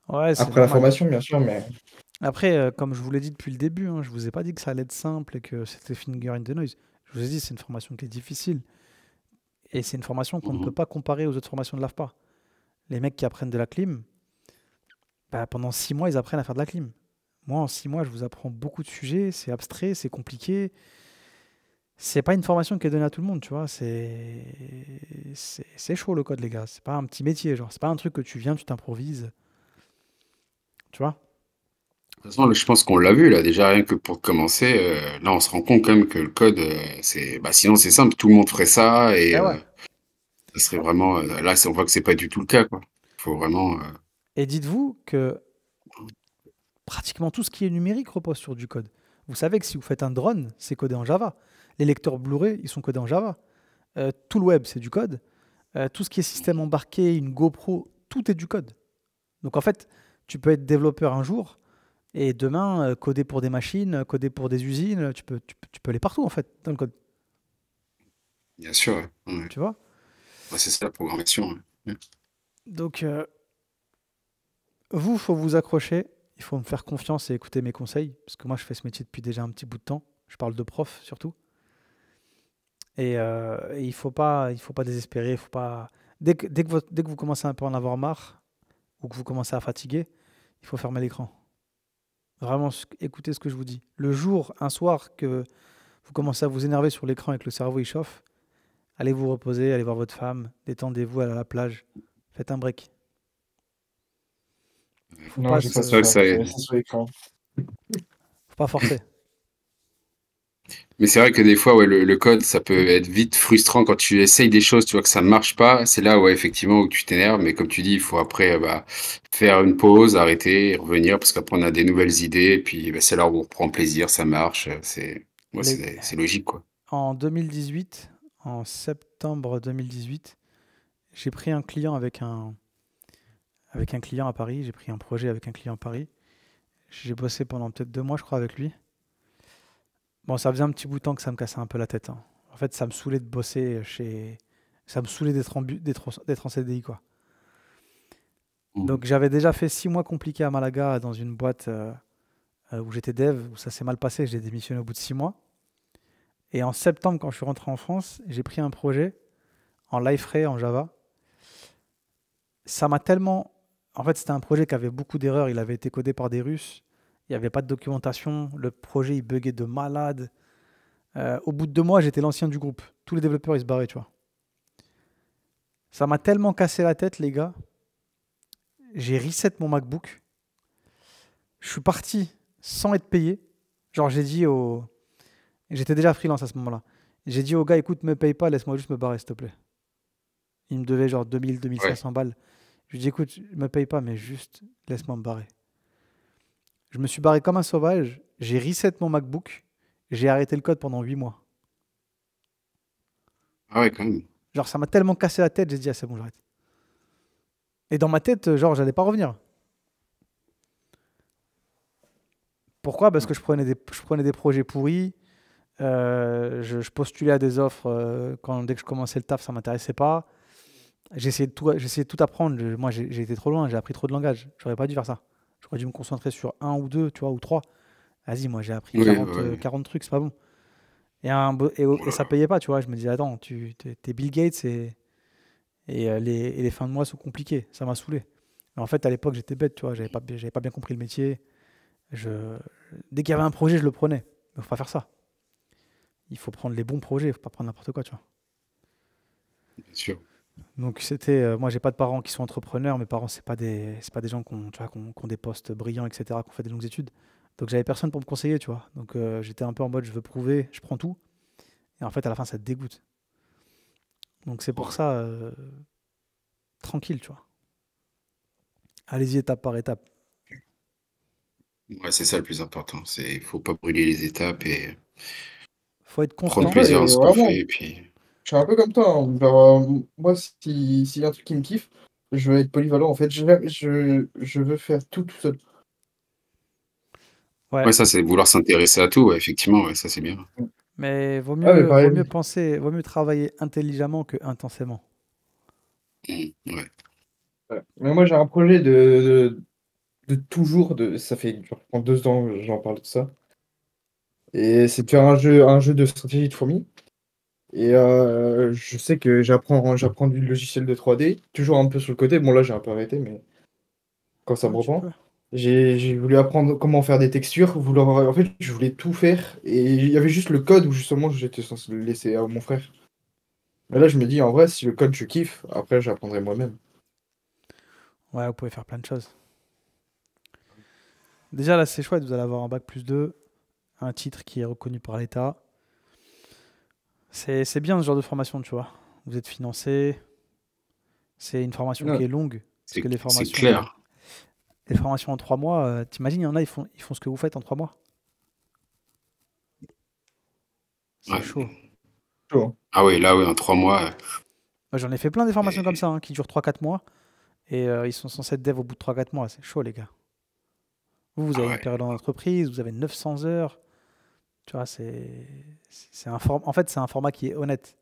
Ouais, c'est Après la normal. formation, bien sûr, mais. Après, comme je vous l'ai dit depuis le début, hein, je vous ai pas dit que ça allait être simple et que c'était finger in the noise. Je vous ai dit, c'est une formation qui est difficile. Et c'est une formation qu'on ne peut Mhm. pas comparer aux autres formations de l'AFPA. Les mecs qui apprennent de la clim, bah, pendant 6 mois, ils apprennent à faire de la clim. Moi, en 6 mois, je vous apprends beaucoup de sujets, c'est abstrait, c'est compliqué. C'est pas une formation qui est donnée à tout le monde, tu vois. C'est chaud le code, les gars. C'est pas un petit métier, genre. C'est pas un truc que tu viens, tu t'improvises. Tu vois? De toute façon, là, je pense qu'on l'a vu, là, déjà, rien que pour commencer, là, on se rend compte quand même que le code, bah, sinon, c'est simple, tout le monde ferait ça, et Eh ouais. ça serait vraiment, là, on voit que c'est pas du tout le cas, quoi. Il faut vraiment, Et dites-vous que pratiquement tout ce qui est numérique repose sur du code. Vous savez que si vous faites un drone, c'est codé en Java. Les lecteurs Blu-ray, ils sont codés en Java. Tout le web, c'est du code. Tout ce qui est système embarqué, une GoPro, tout est du code. Donc en fait, tu peux être développeur un jour et demain coder pour des machines, coder pour des usines. Tu peux aller partout en fait dans le code. bien sûr, ouais. Ouais. Tu vois? Ouais, c'est ça, la programmation, ouais. Donc vous, il faut vous accrocher. Il faut me faire confiance et écouter mes conseils. Parce que moi, je fais ce métier depuis déjà un petit bout de temps. Je parle de prof surtout. Et il faut pas désespérer. Faut pas... dès que vous commencez un peu à en avoir marre ou que vous commencez à fatiguer, il faut fermer l'écran. Vraiment, écoutez ce que je vous dis. Le jour, un soir, que vous commencez à vous énerver sur l'écran et que le cerveau il chauffe, allez vous reposer, allez voir votre femme, détendez-vous, allez à la plage, faites un break. Faut Non, pas j'ai pas C'est se, vrai que ça. ça, Je vais rester sur l'écran. faut pas forcer. mais c'est vrai que des fois, ouais, le code, ça peut être vite frustrant quand tu essayes des choses, tu vois que ça marche pas. C'est là, ouais, effectivement, où tu t'énerves. Mais comme tu dis, il faut après, bah, faire une pause, arrêter, et revenir, parce qu'après, on a des nouvelles idées. Et puis, bah, c'est là où on reprend plaisir, ça marche. Moi, Les- c'est logique, quoi. En 2018, en septembre 2018, j'ai pris un client avec un client à Paris. J'ai pris un projet avec un client à Paris. J'ai bossé pendant peut-être 2 mois, je crois, avec lui. Bon, ça faisait un petit bout de temps que ça me cassait un peu la tête, hein. En fait, ça me saoulait de bosser chez. Ça me saoulait d'être en CDI, quoi. Mhm. Donc, j'avais déjà fait 6 mois compliqués à Malaga dans une boîte où j'étais dev, où ça s'est mal passé. J'ai démissionné au bout de 6 mois. Et en septembre, quand je suis rentré en France, j'ai pris un projet en Liferay, en Java. Ça m'a tellement. En fait, c'était un projet qui avait beaucoup d'erreurs. Il avait été codé par des Russes. Il n'y avait pas de documentation. Le projet, il buguait de malade. Au bout de 2 mois, j'étais l'ancien du groupe. Tous les développeurs, ils se barraient, tu vois. Ça m'a tellement cassé la tête, les gars. J'ai reset mon MacBook. Je suis parti sans être payé. Genre, j'ai dit au. J'étais déjà freelance à ce moment-là. J'ai dit au gars, écoute, me paye pas, laisse-moi juste me barrer, s'il te plaît. Il me devait genre 2000, Ouais. 2500 balles. Je lui ai dit, écoute, me paye pas, mais juste laisse-moi me barrer. Je me suis barré comme un sauvage. J'ai reset mon MacBook. J'ai arrêté le code pendant 8 mois. Ah ouais, quand même. Genre, ça m'a tellement cassé la tête, j'ai dit, ah, c'est bon, j'arrête. Et dans ma tête, genre, j'allais pas revenir. Pourquoi? Parce que je prenais des projets pourris, je postulais à des offres dès que je commençais le taf, ça m'intéressait pas. J'essayais de tout apprendre. Moi, j'ai été trop loin, j'ai appris trop de langages. J'aurais pas dû faire ça. J'aurais dû me concentrer sur un ou deux, tu vois, ou trois. Vas-y, moi, j'ai appris Oui, 40 trucs, c'est pas bon. Et ça payait pas, tu vois. Je me disais, attends, t'es Bill Gates et les fins de mois sont compliquées. Ça m'a saoulé. Mais en fait, à l'époque, j'étais bête, tu vois. J'avais pas bien compris le métier. Je, Dès qu'il y avait un projet, je le prenais. Il faut pas faire ça. Il faut prendre les bons projets, il faut pas prendre n'importe quoi, tu vois. bien sûr. Donc moi j'ai pas de parents qui sont entrepreneurs, mes parents c'est pas des gens qui ont des postes brillants, etc., qui ont fait des longues études. Donc j'avais personne pour me conseiller, tu vois. Donc j'étais un peu en mode je veux prouver, je prends tout. Et en fait à la fin ça te dégoûte. Donc c'est pour Ouais. ça, tranquille, tu vois. Allez-y étape par étape. Ouais, c'est ça le plus important. Faut pas brûler les étapes et Faut être prendre constant. Ouais, plaisir à et ce qu'on vraiment, fait. Et puis, je suis un peu comme toi, hein. Genre, moi, s'il y a un truc qui me kiffe, je veux être polyvalent. En fait, je veux faire tout seul. Ouais. ouais, ça, c'est vouloir s'intéresser à tout. Ouais, effectivement, ouais, ça, c'est bien. Mais Ah, mais vaut pareil. mieux penser, vaut mieux travailler intelligemment que intensément. Ouais. Ouais. Mais moi, j'ai un projet de toujours, ça fait genre, pendant 2 ans que j'en parle de ça. Et c'est de faire un jeu de stratégie de fourmi. Et je sais que j'apprends du logiciel de 3D, toujours un peu sur le côté. Bon, là, j'ai un peu arrêté, mais quand ça me Ouais, tu reprend. peux. J'ai voulu apprendre comment faire des textures. En fait, je voulais tout faire. Et il y avait juste le code où justement j'étais censé le laisser à mon frère. Mais là, je me dis, en vrai, si le code je kiffe, après, j'apprendrai moi-même. Ouais, vous pouvez faire plein de choses. Déjà là c'est chouette, vous allez avoir un bac plus 2, un titre qui est reconnu par l'État. C'est bien ce genre de formation, tu vois. Vous êtes financé. C'est une formation Ouais. qui est longue. Parce que C'est clair. les formations en 3 mois, t'imagines, il y en a, ils font ce que vous faites en 3 mois. C'est Ouais. chaud. Chaud, hein. Ah oui, là, oui, en 3 mois. Moi, j'en ai fait plein des formations comme Et- ça, hein, qui durent 3 4 mois. Et ils sont censés être dev au bout de 3 4 mois. C'est chaud, les gars. Vous Ah avez une ouais. période en entreprise, vous avez 900 heures. Tu vois, en fait, c'est un format qui est honnête.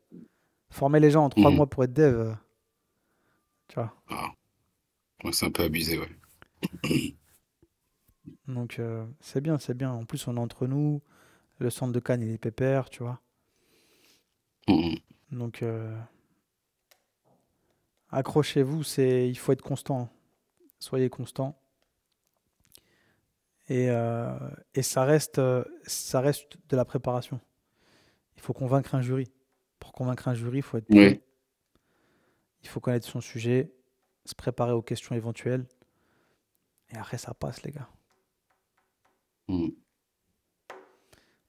Former les gens en 3 mois Mhm. pour être dev, tu vois. Ah, ouais, c'est un peu abusé, ouais. Donc, c'est bien, c'est bien. En plus, on est entre nous. Le centre de Cannes, il est pépère, tu vois. Mhm. Donc, accrochez-vous, il faut être constant. Soyez constant. Et ça reste de la préparation. Il faut convaincre un jury. Pour convaincre un jury, il faut être prêt. Ouais. Il faut connaître son sujet, se préparer aux questions éventuelles. Et après, ça passe, les gars. Mhm.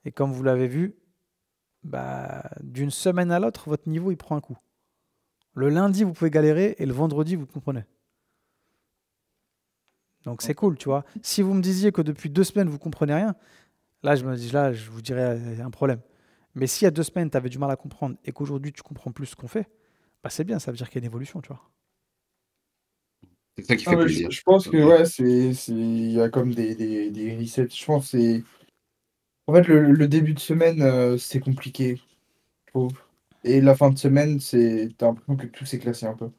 Et comme vous l'avez vu, bah, d'une semaine à l'autre, votre niveau, il prend un coup. Le lundi, vous pouvez galérer et le vendredi, vous comprenez. Donc c'est cool, tu vois. Si vous me disiez que depuis 2 semaines, vous comprenez rien, là, je vous dirais un problème. Mais si il y a 2 semaines, tu avais du mal à comprendre et qu'aujourd'hui, tu comprends plus ce qu'on fait, bah c'est bien, ça veut dire qu'il y a une évolution, tu vois. C'est ça qui Ah, fait mais je, plaisir. je pense que ouais, il y a comme des resets. Je pense que c'est. En fait, le début de semaine, c'est compliqué, je trouve. Et la fin de semaine, t'as l'impression que tout s'est classé un peu.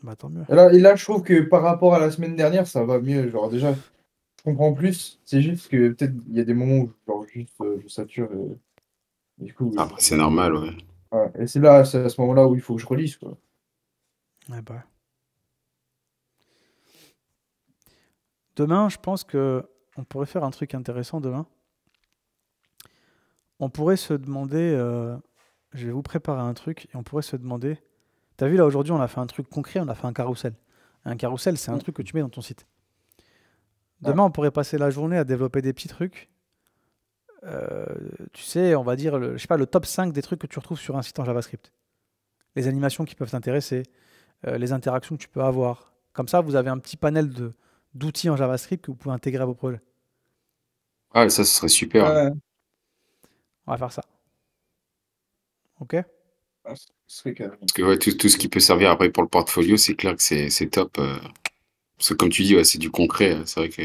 Bah tant mieux. Et là, je trouve que par rapport à la semaine dernière, ça va mieux. Genre, déjà, je comprends plus. C'est juste que peut-être il y a des moments où genre, juste, je sature. Et du coup, Après, c'est normal, ouais. ouais. Et c'est à ce moment-là où il faut que je relise, quoi. Ouais, bah. Demain, je pense que on pourrait faire un truc intéressant demain. On pourrait se demander, je vais vous préparer un truc et on pourrait se demander, t'as vu là aujourd'hui, on a fait un truc concret, on a fait un carrousel. Un carrousel, c'est un Ouais. truc que tu mets dans ton site. Ouais. Demain, on pourrait passer la journée à développer des petits trucs. euh, Tu sais, on va dire, je sais pas, le top 5 des trucs que tu retrouves sur un site en JavaScript. Les animations qui peuvent t'intéresser, les interactions que tu peux avoir. Comme ça, vous avez un petit panel d'outils en JavaScript que vous pouvez intégrer à vos projets. Ah, ça, ce serait super. Ouais. On va faire ça. Ok? Ah, ce serait carré. Parce que ouais, tout ce qui peut servir après pour le portfolio, c'est clair que c'est top. Parce que comme tu dis, ouais, c'est du concret. C'est vrai que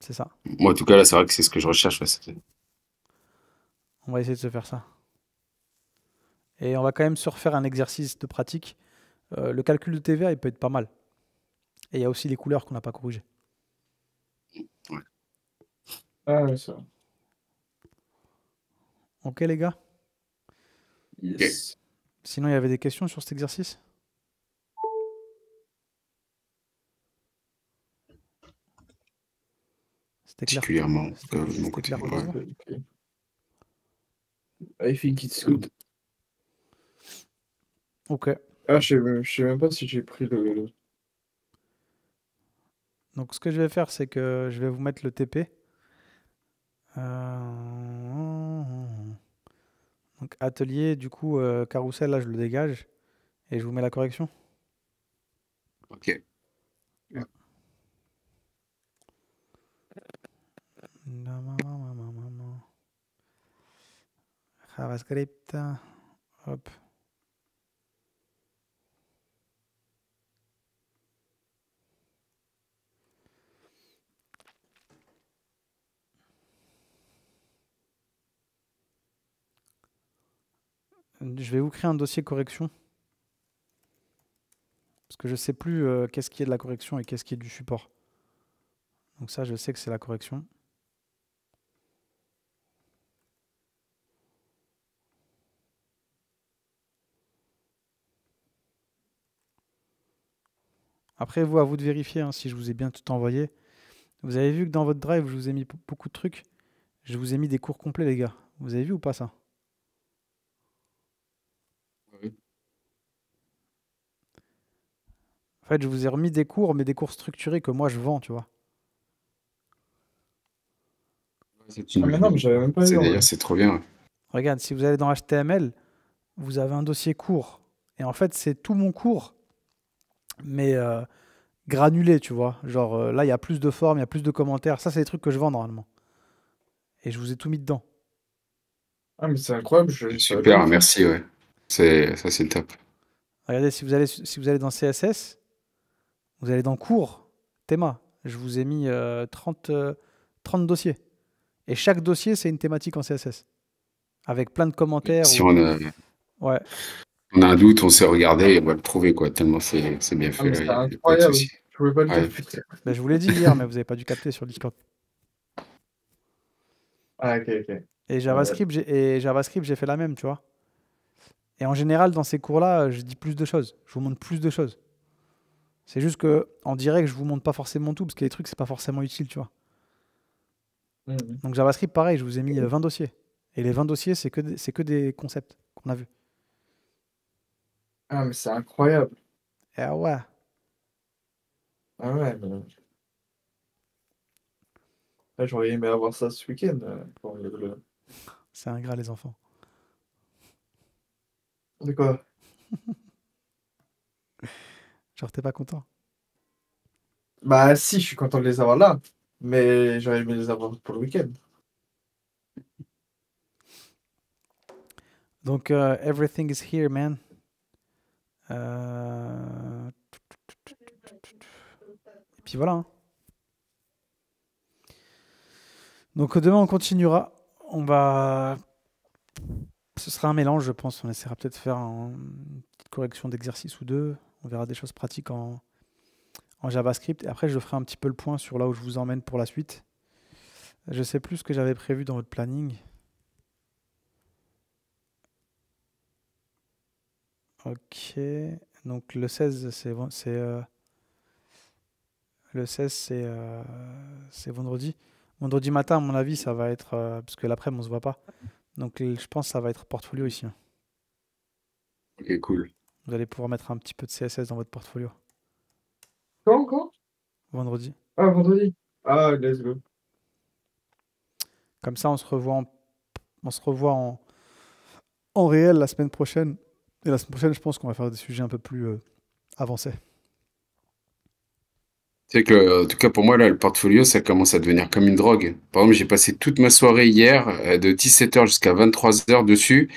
C'est ça. Moi, en tout cas, là, c'est vrai que c'est ce que je recherche. Ouais. On va essayer de se faire ça. Et on va quand même se refaire un exercice de pratique. Le calcul de TVA, il peut être pas mal. Et il y a aussi les couleurs qu'on n'a pas corrigées. Ah, ouais, ça. Ok, les gars? Yes. Sinon, il y avait des questions sur cet exercice? C'était clair. Particulièrement, de mon C'était côté. clair pour Ouais. vous? Ok. I think it's good. Ok. Ah, je sais même pas si j'ai pris le. Donc, ce que je vais faire, c'est que je vais vous mettre le TP. Donc, atelier, du coup, carrousel, là, je le dégage. Et je vous mets la correction. Ok. JavaScript. Hop. Je vais vous créer un dossier correction. Parce que je sais plus qu'est-ce qui est de la correction et qu'est-ce qui est du support. Donc ça, je sais que c'est la correction. Après, vous, à vous de vérifier hein, si je vous ai bien tout envoyé. Vous avez vu que dans votre drive, je vous ai mis beaucoup de trucs. Je vous ai mis des cours complets, les gars. Vous avez vu ou pas ça? Oui. En fait, je vous ai remis des cours, mais des cours structurés que moi, je vends, tu vois. C'est Ah, mais non, mais j'avais même pas vu. En vrai. d'ailleurs, c'est trop bien. Regarde, si vous allez dans HTML, vous avez un dossier cours. Et en fait, c'est tout mon cours, mais granulé, tu vois. Genre, là, il y a plus de formes, il y a plus de commentaires. Ça, c'est des trucs que je vends normalement. Et je vous ai tout mis dedans. Ah, mais c'est incroyable. Je savais pas Super, du tout. merci, ouais. Ça, c'est le top. Regardez, si vous allez dans CSS, vous allez dans cours, théma. Je vous ai mis 30 dossiers. Et chaque dossier, c'est une thématique en CSS. Avec plein de commentaires. Si ou- Ouais, on a un doute, on sait regarder et on va le trouver, quoi. Tellement c'est bien Ah, fait, mais là, c'est il n'y a pas de incroyable. souci. Je pouvais pas le Ouais. dire, putain. ben, je vous l'ai dit hier, mais vous n'avez pas dû capter sur le Discord. Ah, ok, ok. Et JavaScript, j'ai fait la même, tu vois. Et en général, dans ces cours-là, je dis plus de choses. Je vous montre plus de choses. C'est juste que en direct, je vous montre pas forcément tout, parce que les trucs, c'est pas forcément utile, tu vois. Mhm. Donc JavaScript, pareil, je vous ai mis 20 dossiers. Et les 20 dossiers, c'est que des concepts qu'on a vus. Ah, mais c'est incroyable. Et ah ouais, Ah ouais, mais... Ah, j'aurais aimé avoir ça ce week-end. Pour c'est ingrat, les enfants. De quoi? Genre, t'es pas content. Bah si, je suis content de les avoir là. Mais j'aurais aimé les avoir pour le week-end. Donc, everything is here, man. Et puis voilà. Hein. Donc, demain, on continuera. Ce sera un mélange, je pense. On essaiera peut-être de faire une petite correction d'exercice ou deux. On verra des choses pratiques en JavaScript. Et après, je ferai un petit peu le point sur là où je vous emmène pour la suite. Je sais plus ce que j'avais prévu dans votre planning. Ok. Donc le 16, le 16, c'est vendredi. Vendredi matin, à mon avis, ça va être parce que l'après-midi, on se voit pas. Donc je pense que ça va être portfolio ici. Hein. Ok, cool. Vous allez pouvoir mettre un petit peu de CSS dans votre portfolio. Quand? Vendredi. Ah, vendredi. Ah, let's go. Comme ça, on se revoit en réel la semaine prochaine. Et la semaine prochaine, je pense qu'on va faire des sujets un peu plus avancés. C'est que, en tout cas, pour moi, là, le portfolio, ça commence à devenir comme une drogue. Par exemple, j'ai passé toute ma soirée hier, de 17h jusqu'à 23h dessus.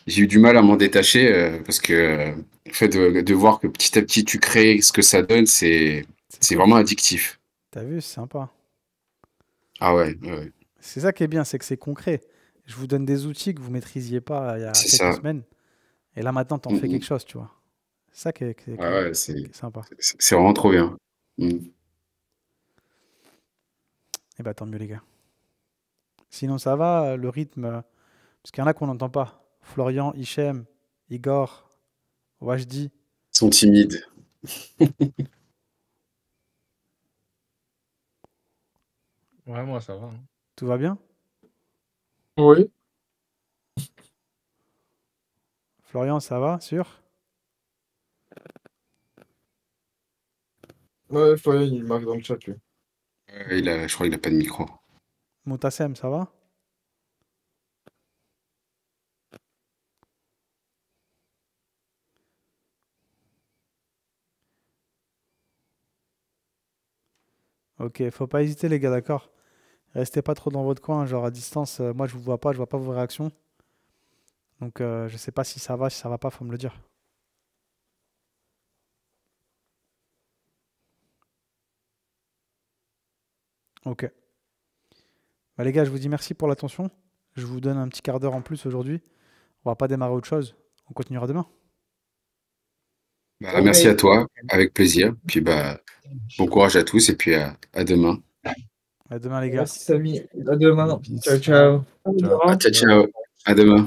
J'ai eu du mal à m'en détacher, parce que, le fait de voir que petit à petit tu crées ce que ça donne, c'est C'est cool. vraiment addictif. T'as vu, c'est sympa. Ah ouais, ouais, C'est ça qui est bien, c'est que c'est concret. Je vous donne des outils que vous maîtrisiez pas il y a c'est quelques ça. semaines. Et là, maintenant, t'en Mm, fais quelque mm. chose, tu vois. C'est ça Ouais, ouais, qui est sympa. c'est vraiment trop bien. Mm. Et bah, tant mieux, les gars. Sinon, ça va, le rythme. Parce qu'il y en a qu'on n'entend pas. Florian, Hichem, Igor, Wajdi. Ils sont timides. Ouais, moi, ça va, hein. Tout va bien? Oui. Florian, ça va? Sûr? Ouais, Florian, il marque dans le chat, lui. Je crois qu'il a pas de micro. Moutassem, ça va? Ok, faut pas hésiter, les gars, d'accord? Restez pas trop dans votre coin, genre à distance. Moi, je vous vois pas, je vois pas vos réactions. Donc, je sais pas si ça va, si ça va pas, faut me le dire. Ok. Bah, les gars, je vous dis merci pour l'attention. Je vous donne un petit quart d'heure en plus aujourd'hui. On va pas démarrer autre chose. On continuera demain. Bah, Ok. merci à toi, avec plaisir. Puis bah, bon courage à tous et puis à demain. À demain, les gars. Merci, Samy. À demain. Peace. Ciao, ciao. Ciao. Ciao, ciao. À demain.